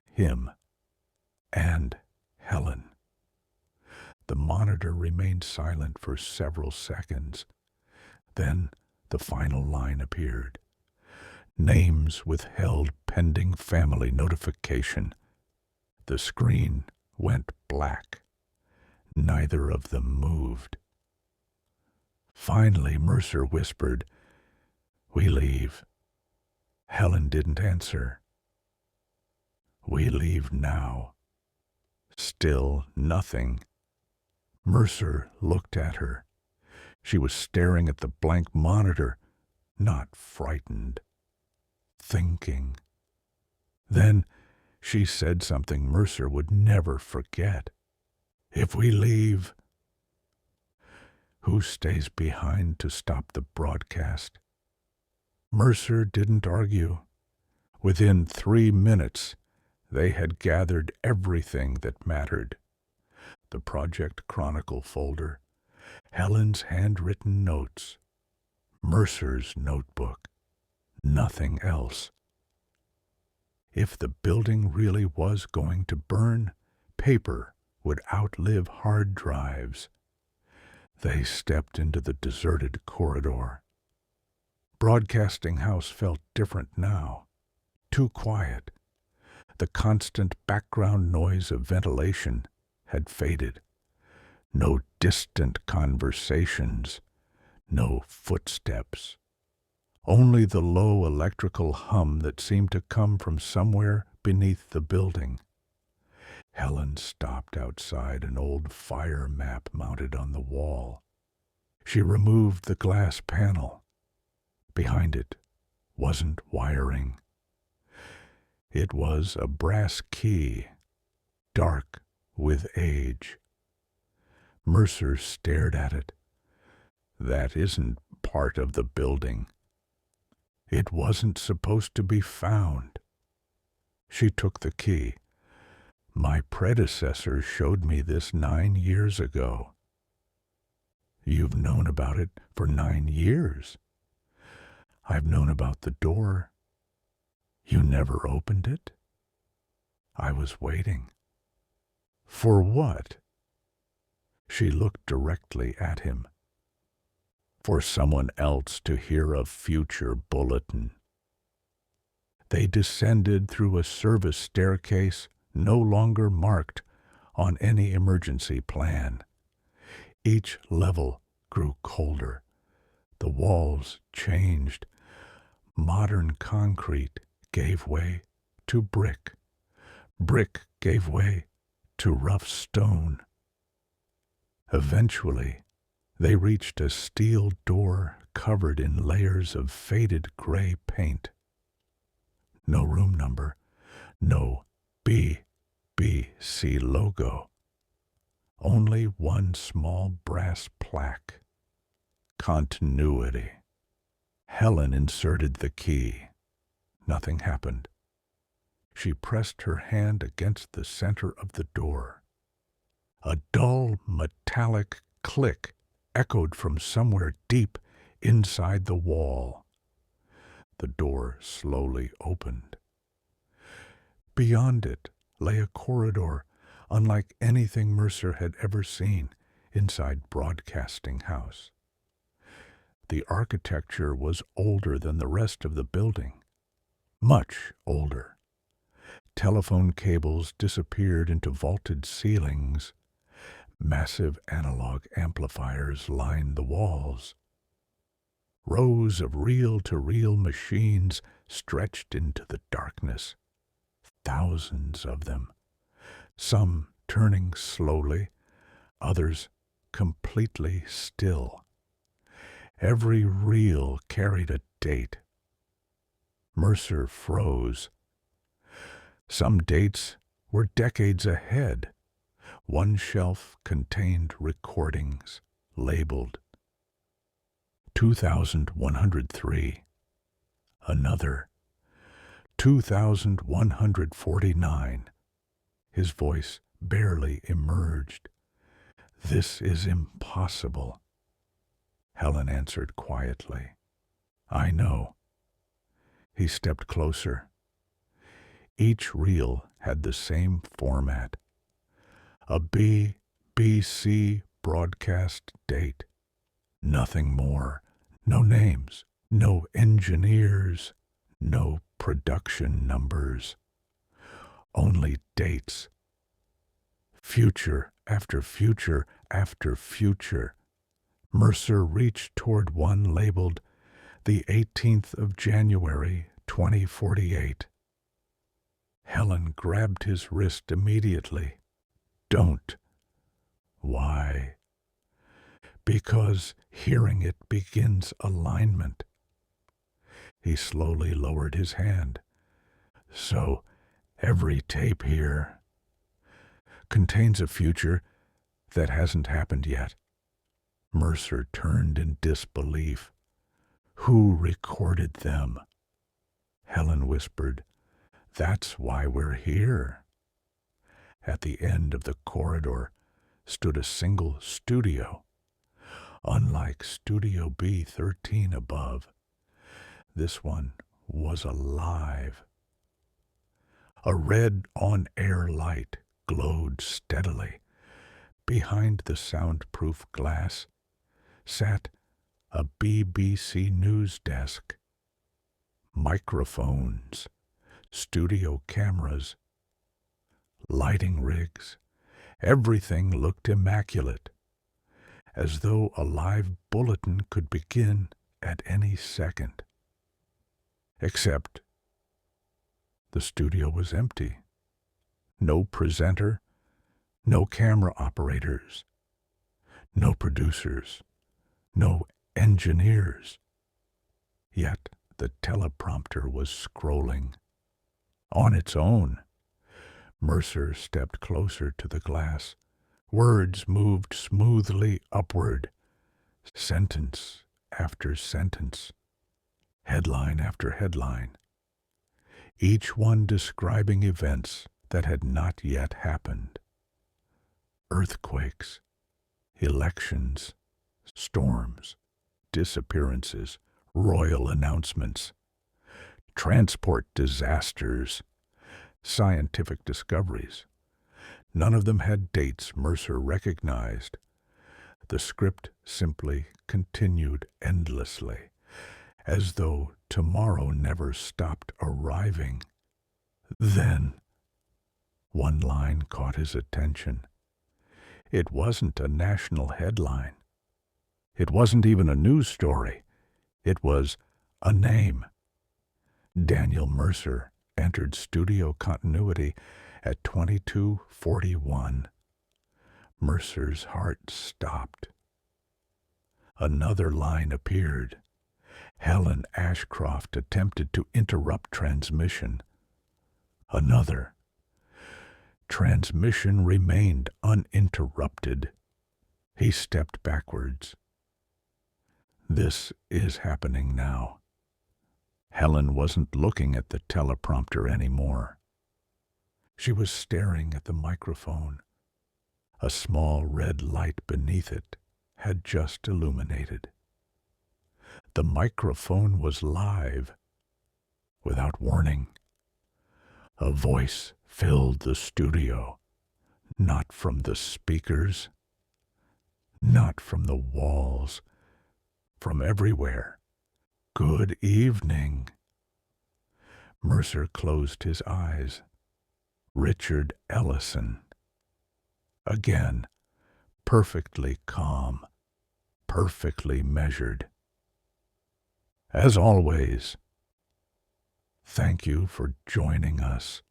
Him and Helen. The monitor remained silent for several seconds. Then the final line appeared. Names withheld pending family notification. The screen went black. Neither of them moved. Finally, Mercer whispered, "We leave." Helen didn't answer. "We leave now." Still nothing. Mercer looked at her. She was staring at the blank monitor, not frightened, thinking. Then she said something Mercer would never forget. "If we leave, who stays behind to stop the broadcast?" Mercer didn't argue. Within 3 minutes, they had gathered everything that mattered. The Project Chronicle folder, Helen's handwritten notes, Mercer's notebook, nothing else. If the building really was going to burn, paper would outlive hard drives. They stepped into the deserted corridor. Broadcasting House felt different now, too quiet. The constant background noise of ventilation had faded. No distant conversations, no footsteps. Only the low electrical hum that seemed to come from somewhere beneath the building. Helen stopped outside an old fire map mounted on the wall. She removed the glass panel. Behind it wasn't wiring. It was a brass key, dark with age. Mercer stared at it. "That isn't part of the building. It wasn't supposed to be found." She took the key. "My predecessor showed me this 9 years ago." "You've known about it for 9 years. I've known about the door. You never opened it?" "I was waiting." "For what?" She looked directly at him. "For someone else to hear a future bulletin." They descended through a service staircase no longer marked on any emergency plan. Each level grew colder. The walls changed. Modern concrete gave way to brick. Brick gave way to rough stone. Eventually, they reached a steel door covered in layers of faded gray paint. No room number, no BBC logo. Only one small brass plaque. Continuity. Helen inserted the key. Nothing happened. She pressed her hand against the center of the door. A dull, metallic click echoed from somewhere deep inside the wall. The door slowly opened. Beyond it lay a corridor unlike anything Mercer had ever seen inside Broadcasting House. The architecture was older than the rest of the building, much older. Telephone cables disappeared into vaulted ceilings. Massive analog amplifiers lined the walls. Rows of reel-to-reel machines stretched into the darkness. Thousands of them, some turning slowly, others completely still. Every reel carried a date. Mercer froze. Some dates were decades ahead. One shelf contained recordings labeled 2103. Another 2149. His voice barely emerged. "This is impossible." Helen answered quietly. "I know." He stepped closer. Each reel had the same format. A BBC broadcast date. Nothing more. No names. No engineers. No production numbers. Only dates. Future after future after future. Mercer reached toward one labeled the 18th of January, 2048. Helen grabbed his wrist immediately. Don't. Why? Because hearing it begins alignment. He slowly lowered his hand. So, every tape here contains a future that hasn't happened yet. Mercer turned in disbelief. Who recorded them? Helen whispered, That's why we're here. At the end of the corridor stood a single studio. Unlike Studio B13 above, this one was alive. A red on-air light glowed steadily. Behind the soundproof glass sat a BBC news desk. Microphones, studio cameras, lighting rigs, everything looked immaculate, as though a live bulletin could begin at any second. Except the studio was empty. No presenter, no camera operators, no producers, no engineers. Yet the teleprompter was scrolling. On its own. Mercer stepped closer to the glass. Words moved smoothly upward, sentence after sentence, headline after headline, each one describing events that had not yet happened. Earthquakes, elections, storms, disappearances, royal announcements, transport disasters, scientific discoveries. None of them had dates Mercer recognized. The script simply continued endlessly, as though tomorrow never stopped arriving. Then, one line caught his attention. It wasn't a national headline. It wasn't even a news story. It was a name. Daniel Mercer entered studio continuity at 22:41. Mercer's heart stopped. Another line appeared. Helen Ashcroft attempted to interrupt transmission. Another. Transmission remained uninterrupted. He stepped backwards. This is happening now. Helen wasn't looking at the teleprompter anymore. She was staring at the microphone. A small red light beneath it had just illuminated. The microphone was live, without warning. A voice filled the studio, not from the speakers, not from the walls, from everywhere. Good evening. Mercer closed his eyes. Richard Ellison. Again, perfectly calm, perfectly measured. As always, thank you for joining us.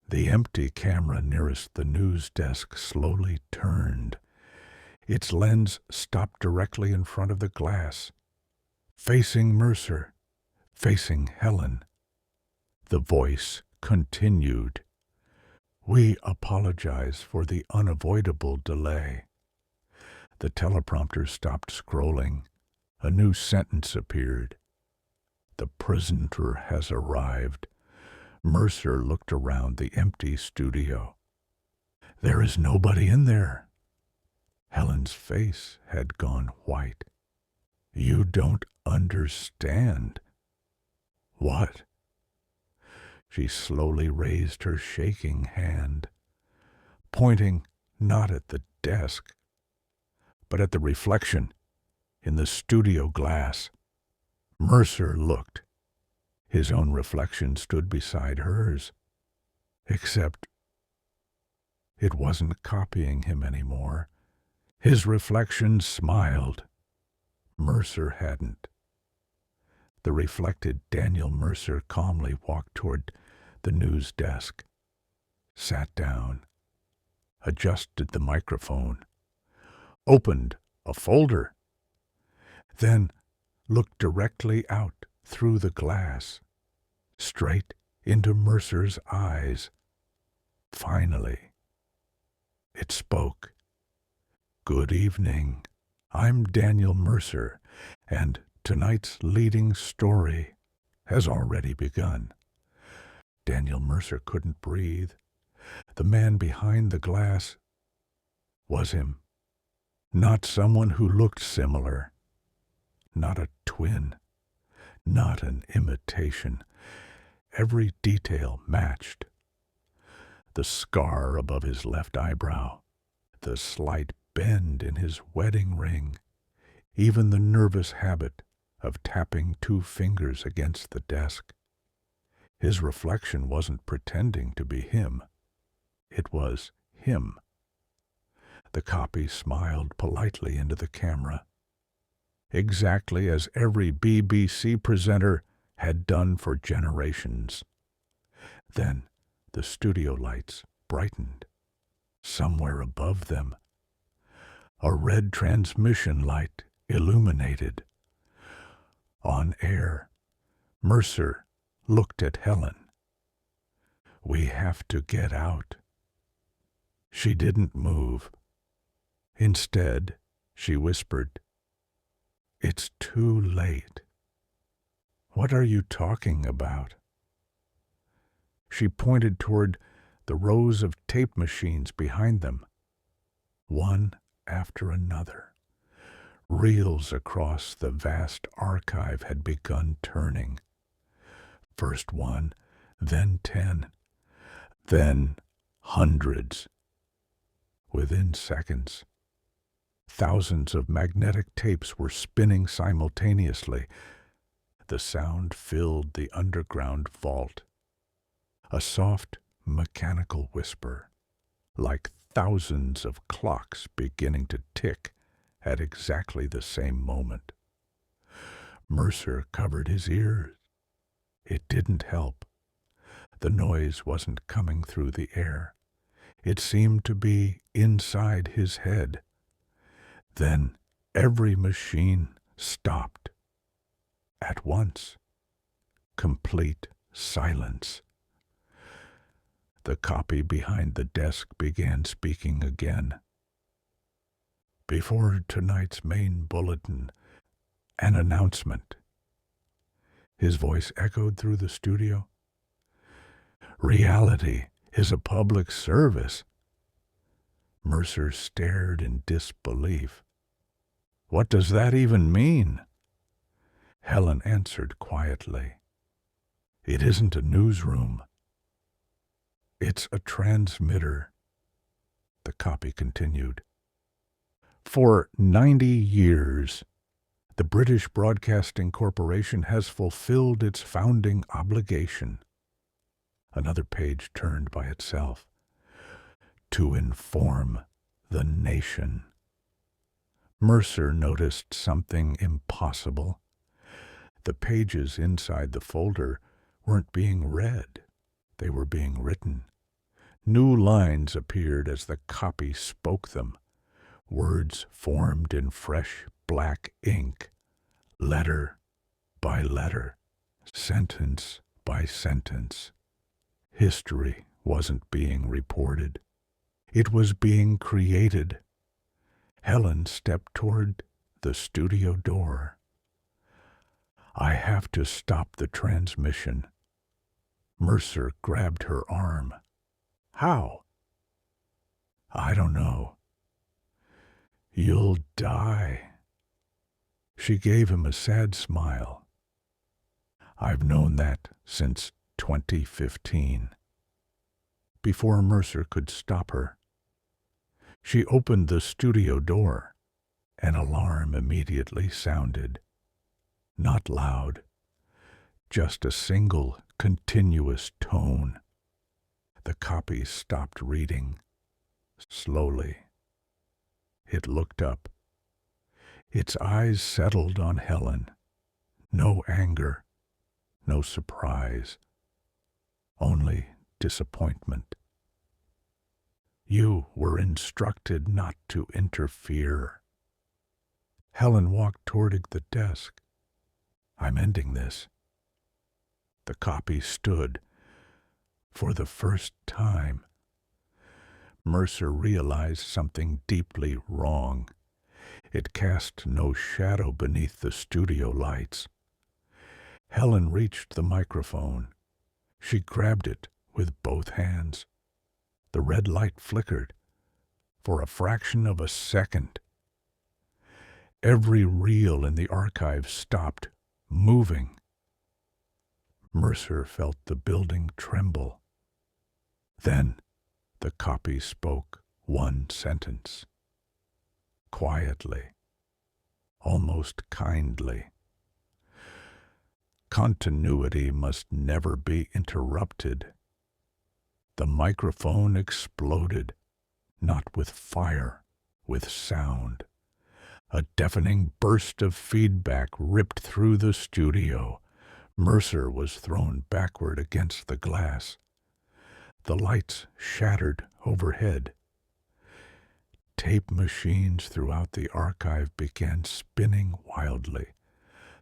The empty camera nearest the news desk slowly turned. Its lens stopped directly in front of the glass, facing Mercer, facing Helen. The voice continued. We apologize for the unavoidable delay. The teleprompter stopped scrolling. A new sentence appeared. The prisoner has arrived. Mercer looked around the empty studio. There is nobody in there. Helen's face had gone white. You don't understand. What? She slowly raised her shaking hand. pointing not at the desk, but at the reflection in the studio glass. Mercer looked. His own reflection stood beside hers, except it wasn't copying him anymore. His reflection smiled. Mercer hadn't. The reflected Daniel Mercer calmly walked toward the news desk, sat down, adjusted the microphone, opened a folder, then looked directly out through the glass, straight into Mercer's eyes. Finally, it spoke. "Good evening. I'm Daniel Mercer, and tonight's leading story has already begun." Daniel Mercer couldn't breathe. The man behind the glass was him. Not someone who looked similar. Not a twin. Not an imitation. Every detail matched. The scar above his left eyebrow, the slight bend in his wedding ring, even the nervous habit of tapping 2 fingers against the desk. His reflection wasn't pretending to be him. It was him. The copy smiled politely into the camera, exactly as every BBC presenter had done for generations. Then the studio lights brightened. Somewhere above them, a red transmission light illuminated. On air, Mercer looked at Helen. "We have to get out." She didn't move. Instead, she whispered, "It's too late." "What are you talking about?" She pointed toward the rows of tape machines behind them, one after another. Reels across the vast archive had begun turning. First 1, then 10, then hundreds. Within seconds, thousands of magnetic tapes were spinning simultaneously. The sound filled the underground vault. A soft, mechanical whisper, like thousands of clocks beginning to tick at exactly the same moment. Mercer covered his ears. It didn't help. The noise wasn't coming through the air. It seemed to be inside his head. Then every machine stopped. At once. Complete silence. The copy behind the desk began speaking again. "Before tonight's main bulletin, an announcement." His voice echoed through the studio. "Reality is a public service." Mercer stared in disbelief. "What does that even mean?" Helen answered quietly. "It isn't a newsroom. It's a transmitter." The copy continued. "For 90 years, the British Broadcasting Corporation has fulfilled its founding obligation." Another page turned by itself. "To inform the nation." Mercer noticed something impossible. The pages inside the folder weren't being read. They were being written. New lines appeared as the copy spoke them. Words formed in fresh black ink, letter by letter, sentence by sentence. History wasn't being reported. It was being created. Helen stepped toward the studio door. "I have to stop the transmission." Mercer grabbed her arm. "How?" "I don't know." "You'll die." She gave him a sad smile. "I've known that since 2015. Before Mercer could stop her, She opened the studio door. An alarm immediately sounded. Not loud, just a single, continuous tone. The copy stopped reading. Slowly. It looked up. Its eyes settled on Helen. No anger, no surprise, only disappointment. You were instructed not to interfere. Helen walked toward the desk. I'm ending this. The copy stood. For the first time, Mercer realized something deeply wrong. It cast no shadow beneath the studio lights. Helen reached the microphone. She grabbed it with both hands. The red light flickered. For a fraction of a second, every reel in the archive stopped moving. Mercer felt the building tremble. Then the copy spoke one sentence. Quietly, almost kindly. Continuity must never be interrupted. The microphone exploded, not with fire, with sound. A deafening burst of feedback ripped through the studio. Mercer was thrown backward against the glass. The lights shattered overhead. Tape machines throughout the archive began spinning wildly.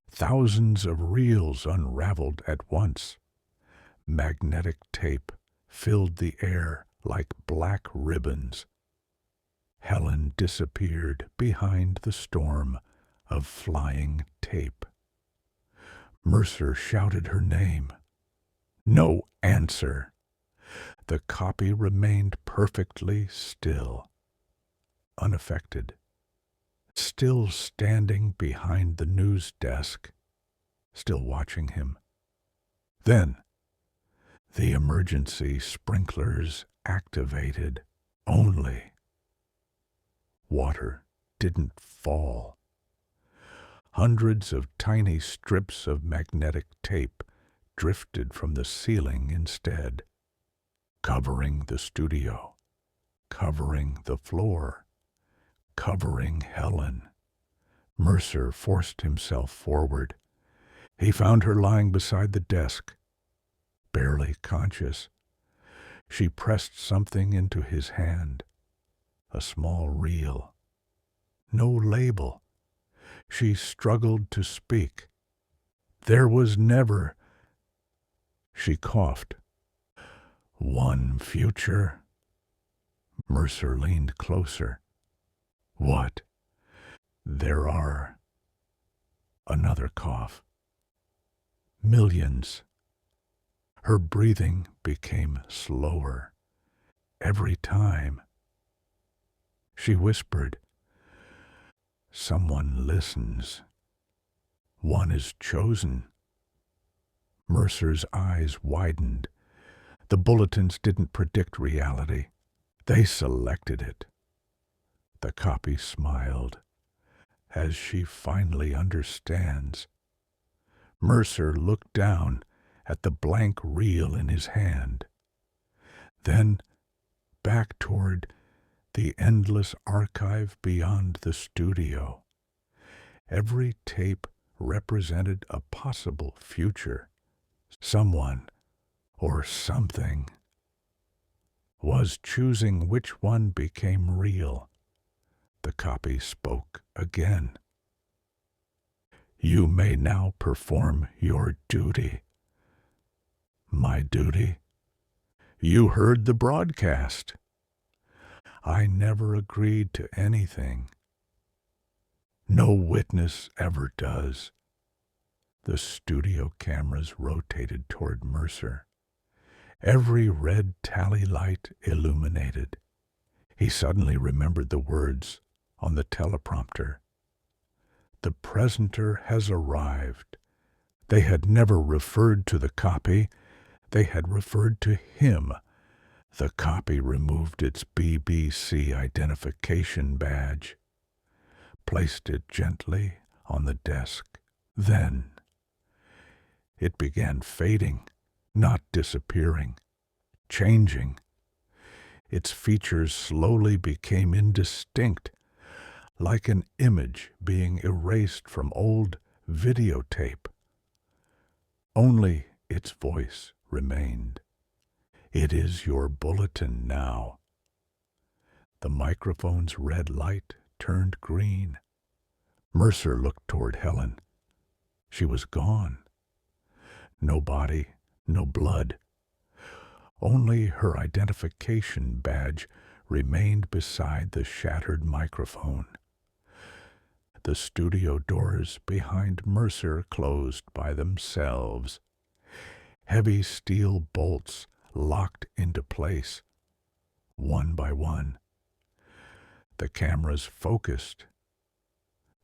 Thousands of reels unraveled at once. Magnetic tape filled the air like black ribbons. Helen disappeared behind the storm of flying tape. Mercer shouted her name. No answer. The copy remained perfectly still, unaffected, still standing behind the news desk, still watching him. Then, the emergency sprinklers activated. Only water didn't fall. Hundreds of tiny strips of magnetic tape drifted from the ceiling instead, covering the studio, covering the floor, covering Helen. Mercer forced himself forward. He found her lying beside the desk, barely conscious. She pressed something into his hand, a small reel. No label. She struggled to speak. There was never... She coughed. One future. Mercer leaned closer. What? There are... Another cough. Millions. Her breathing became slower. Every time. She whispered, Someone listens. One is chosen. Mercer's eyes widened. The bulletins didn't predict reality. They selected it. The copy smiled, as she finally understands. Mercer looked down at the blank reel in his hand, then back toward the endless archive beyond the studio. Every tape represented a possible future. Someone, or something, was choosing which one became real. The copy spoke again. You may now perform your duty. My duty? You heard the broadcast. I never agreed to anything. No witness ever does. The studio cameras rotated toward Mercer. Every red tally light illuminated. He suddenly remembered the words on the teleprompter. The presenter has arrived. They had never referred to the copy. They had referred to him. The copy removed its BBC identification badge, placed it gently on the desk. Then it began fading, not disappearing, changing. Its features slowly became indistinct, like an image being erased from old videotape. Only its voice remained. "It is your bulletin now." The microphone's red light turned green. Mercer looked toward Helen. She was gone. No body, no blood. Only her identification badge remained beside the shattered microphone. The studio doors behind Mercer closed by themselves. Heavy steel bolts locked into place, one by one. The cameras focused.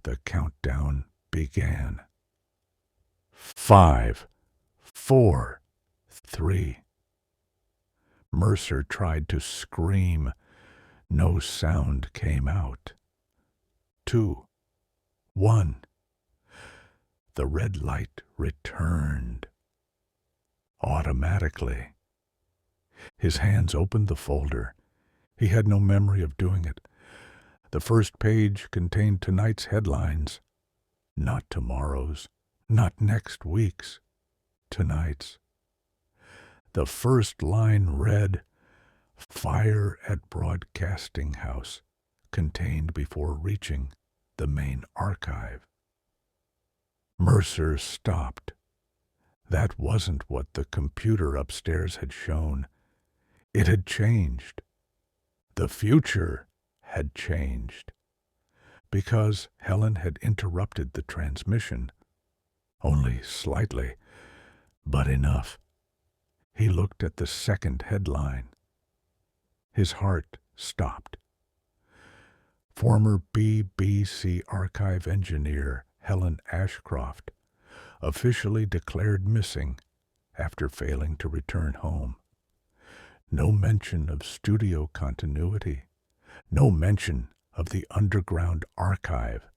The countdown began. 5, 4, 3. Mercer tried to scream. No sound came out. 2, 1. The red light returned. Automatically. His hands opened the folder. He had no memory of doing it. The first page contained tonight's headlines. Not tomorrow's, not next week's, tonight's. The first line read, "Fire at Broadcasting House, contained before reaching the main archive." Mercer stopped. That wasn't what the computer upstairs had shown. It had changed. The future had changed. Because Helen had interrupted the transmission. Only slightly, but enough. He looked at the second headline. His heart stopped. Former BBC archive engineer Helen Ashcroft officially declared missing after failing to return home. No mention of studio continuity. No mention of the underground archive.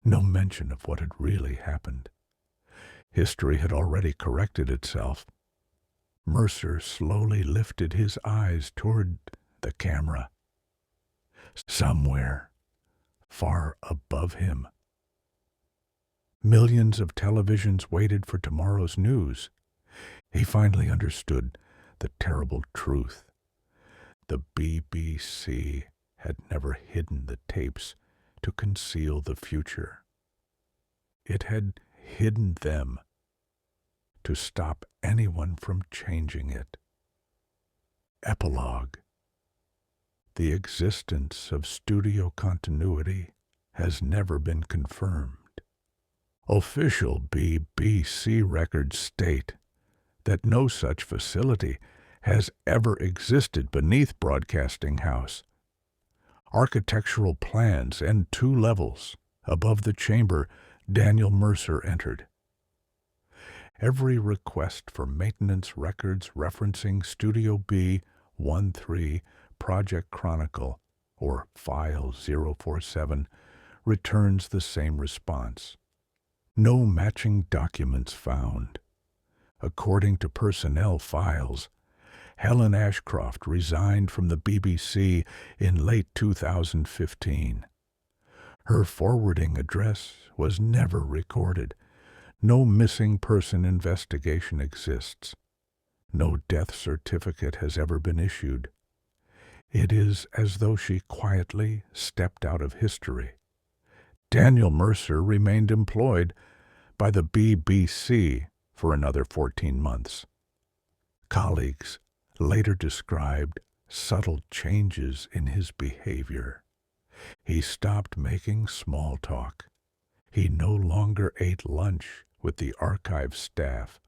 No mention of what had really happened. History had already corrected itself. Mercer slowly lifted his eyes toward the camera. Somewhere, far above him, millions of televisions waited for tomorrow's news. He finally understood the terrible truth. The BBC had never hidden the tapes to conceal the future. It had hidden them to stop anyone from changing it. Epilogue. The existence of studio continuity has never been confirmed. Official BBC records state that no such facility has ever existed beneath Broadcasting House. Architectural plans and 2 levels above the chamber Daniel Mercer entered. Every request for maintenance records referencing Studio B13 Project Chronicle or File 047 returns the same response. No matching documents found. According to personnel files, Helen Ashcroft resigned from the BBC in late 2015. Her forwarding address was never recorded. No missing person investigation exists. No death certificate has ever been issued. It is as though she quietly stepped out of history. Daniel Mercer remained employed by the BBC for another 14 months. Colleagues later described subtle changes in his behavior. He stopped making small talk. He no longer ate lunch with the archive staff.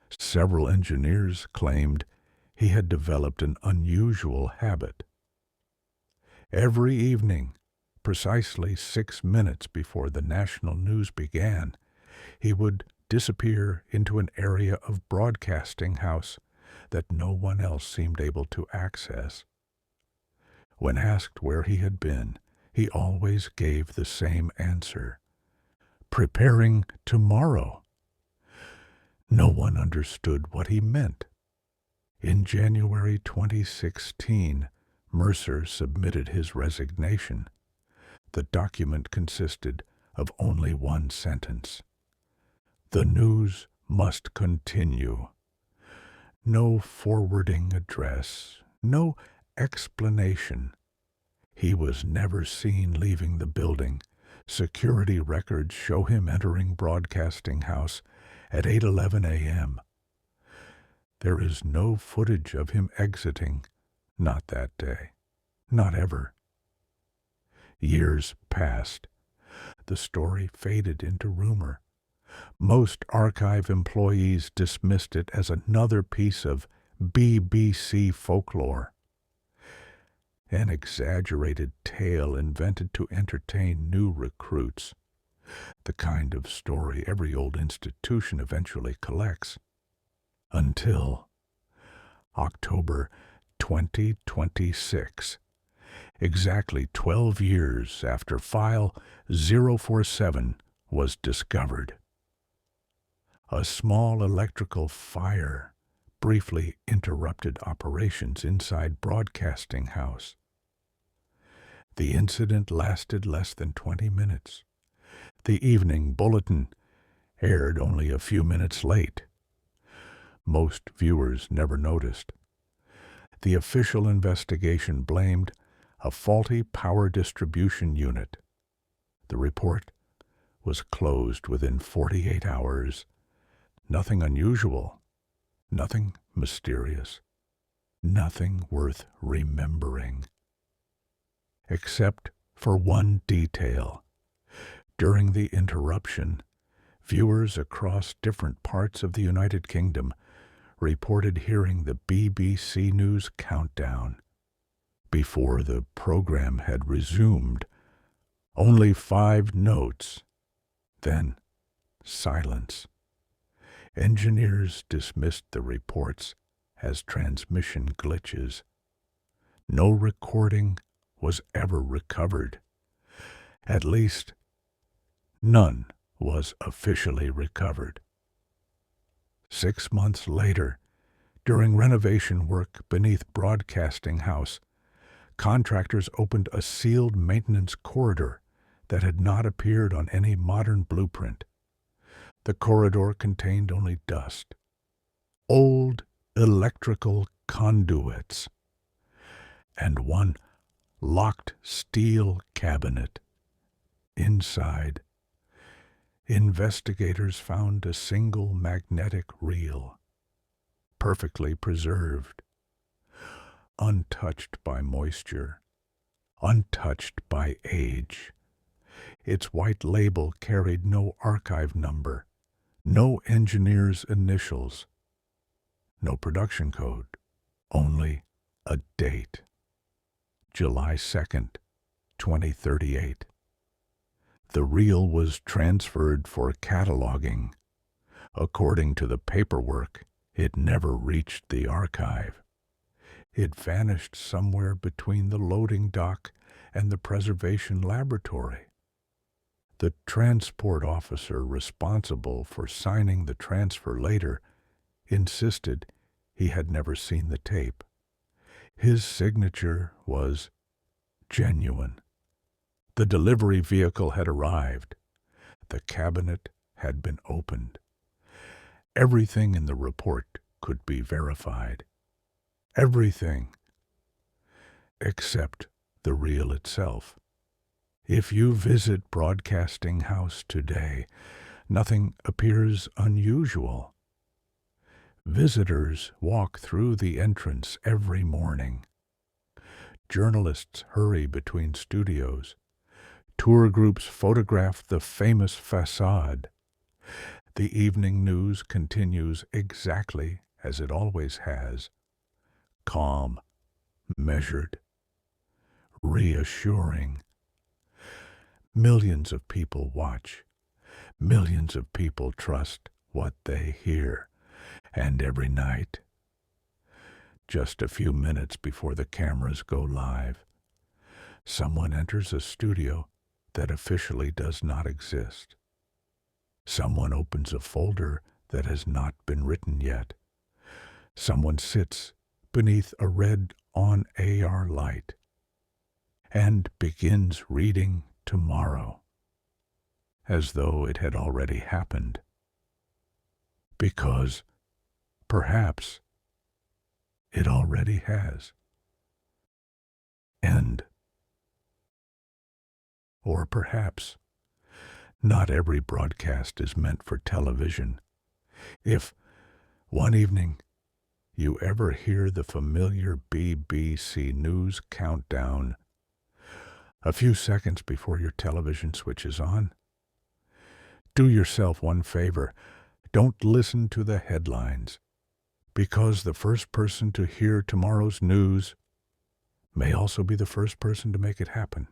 Several engineers claimed he had developed an unusual habit. Every evening, precisely 6 minutes before the national news began, he would disappear into an area of Broadcasting House that no one else seemed able to access. When asked where he had been, he always gave the same answer: preparing tomorrow. No one understood what he meant. In January 2016, Mercer submitted his resignation. The document consisted of only one sentence: "The news must continue." No forwarding address, no explanation. He was never seen leaving the building. Security records show him entering Broadcasting House at 8:11 a.m. There is no footage of him exiting, not that day, not ever. Years passed. The story faded into rumor. Most archive employees dismissed it as another piece of BBC folklore, an exaggerated tale invented to entertain new recruits, the kind of story every old institution eventually collects. Until October 2026, exactly 12 years after File 047 was discovered. A small electrical fire briefly interrupted operations inside Broadcasting House. The incident lasted less than 20 minutes. The evening bulletin aired only a few minutes late. Most viewers never noticed. The official investigation blamed a faulty power distribution unit. The report was closed within 48 hours. Nothing unusual, nothing mysterious, nothing worth remembering. Except for one detail. During the interruption, viewers across different parts of the United Kingdom reported hearing the BBC News countdown. Before the program had resumed, only 5 notes, then silence. Engineers dismissed the reports as transmission glitches. No recording was ever recovered. At least, none was officially recovered. 6 months later, during renovation work beneath Broadcasting House, contractors opened a sealed maintenance corridor that had not appeared on any modern blueprint. The corridor contained only dust, old electrical conduits, and one locked steel cabinet. Inside, investigators found a single magnetic reel, perfectly preserved, untouched by moisture, untouched by age. Its white label carried no archive number, no engineer's initials, no production code, only a date: July 2nd, 2038. The reel was transferred for cataloging. According to the paperwork, it never reached the archive. It vanished somewhere between the loading dock and the preservation laboratory. The transport officer responsible for signing the transfer later insisted he had never seen the tape. His signature was genuine. The delivery vehicle had arrived. The cabinet had been opened. Everything in the report could be verified. Everything, except the reel itself. If you visit Broadcasting House today, nothing appears unusual. Visitors walk through the entrance every morning. Journalists hurry between studios. Tour groups photograph the famous facade. The evening news continues exactly as it always has: calm, measured, reassuring. Millions of people watch. Millions of people trust what they hear. And every night, just a few minutes before the cameras go live. Someone enters a studio that officially does not exist. Someone opens a folder that has not been written yet. Someone sits beneath a red on-AR light and begins reading tomorrow as though it had already happened. Because perhaps it already has. And, or perhaps, not every broadcast is meant for television. If, one evening, you ever hear the familiar BBC News countdown a few seconds before your television switches on, do yourself one favor. Don't listen to the headlines, because the first person to hear tomorrow's news may also be the first person to make it happen.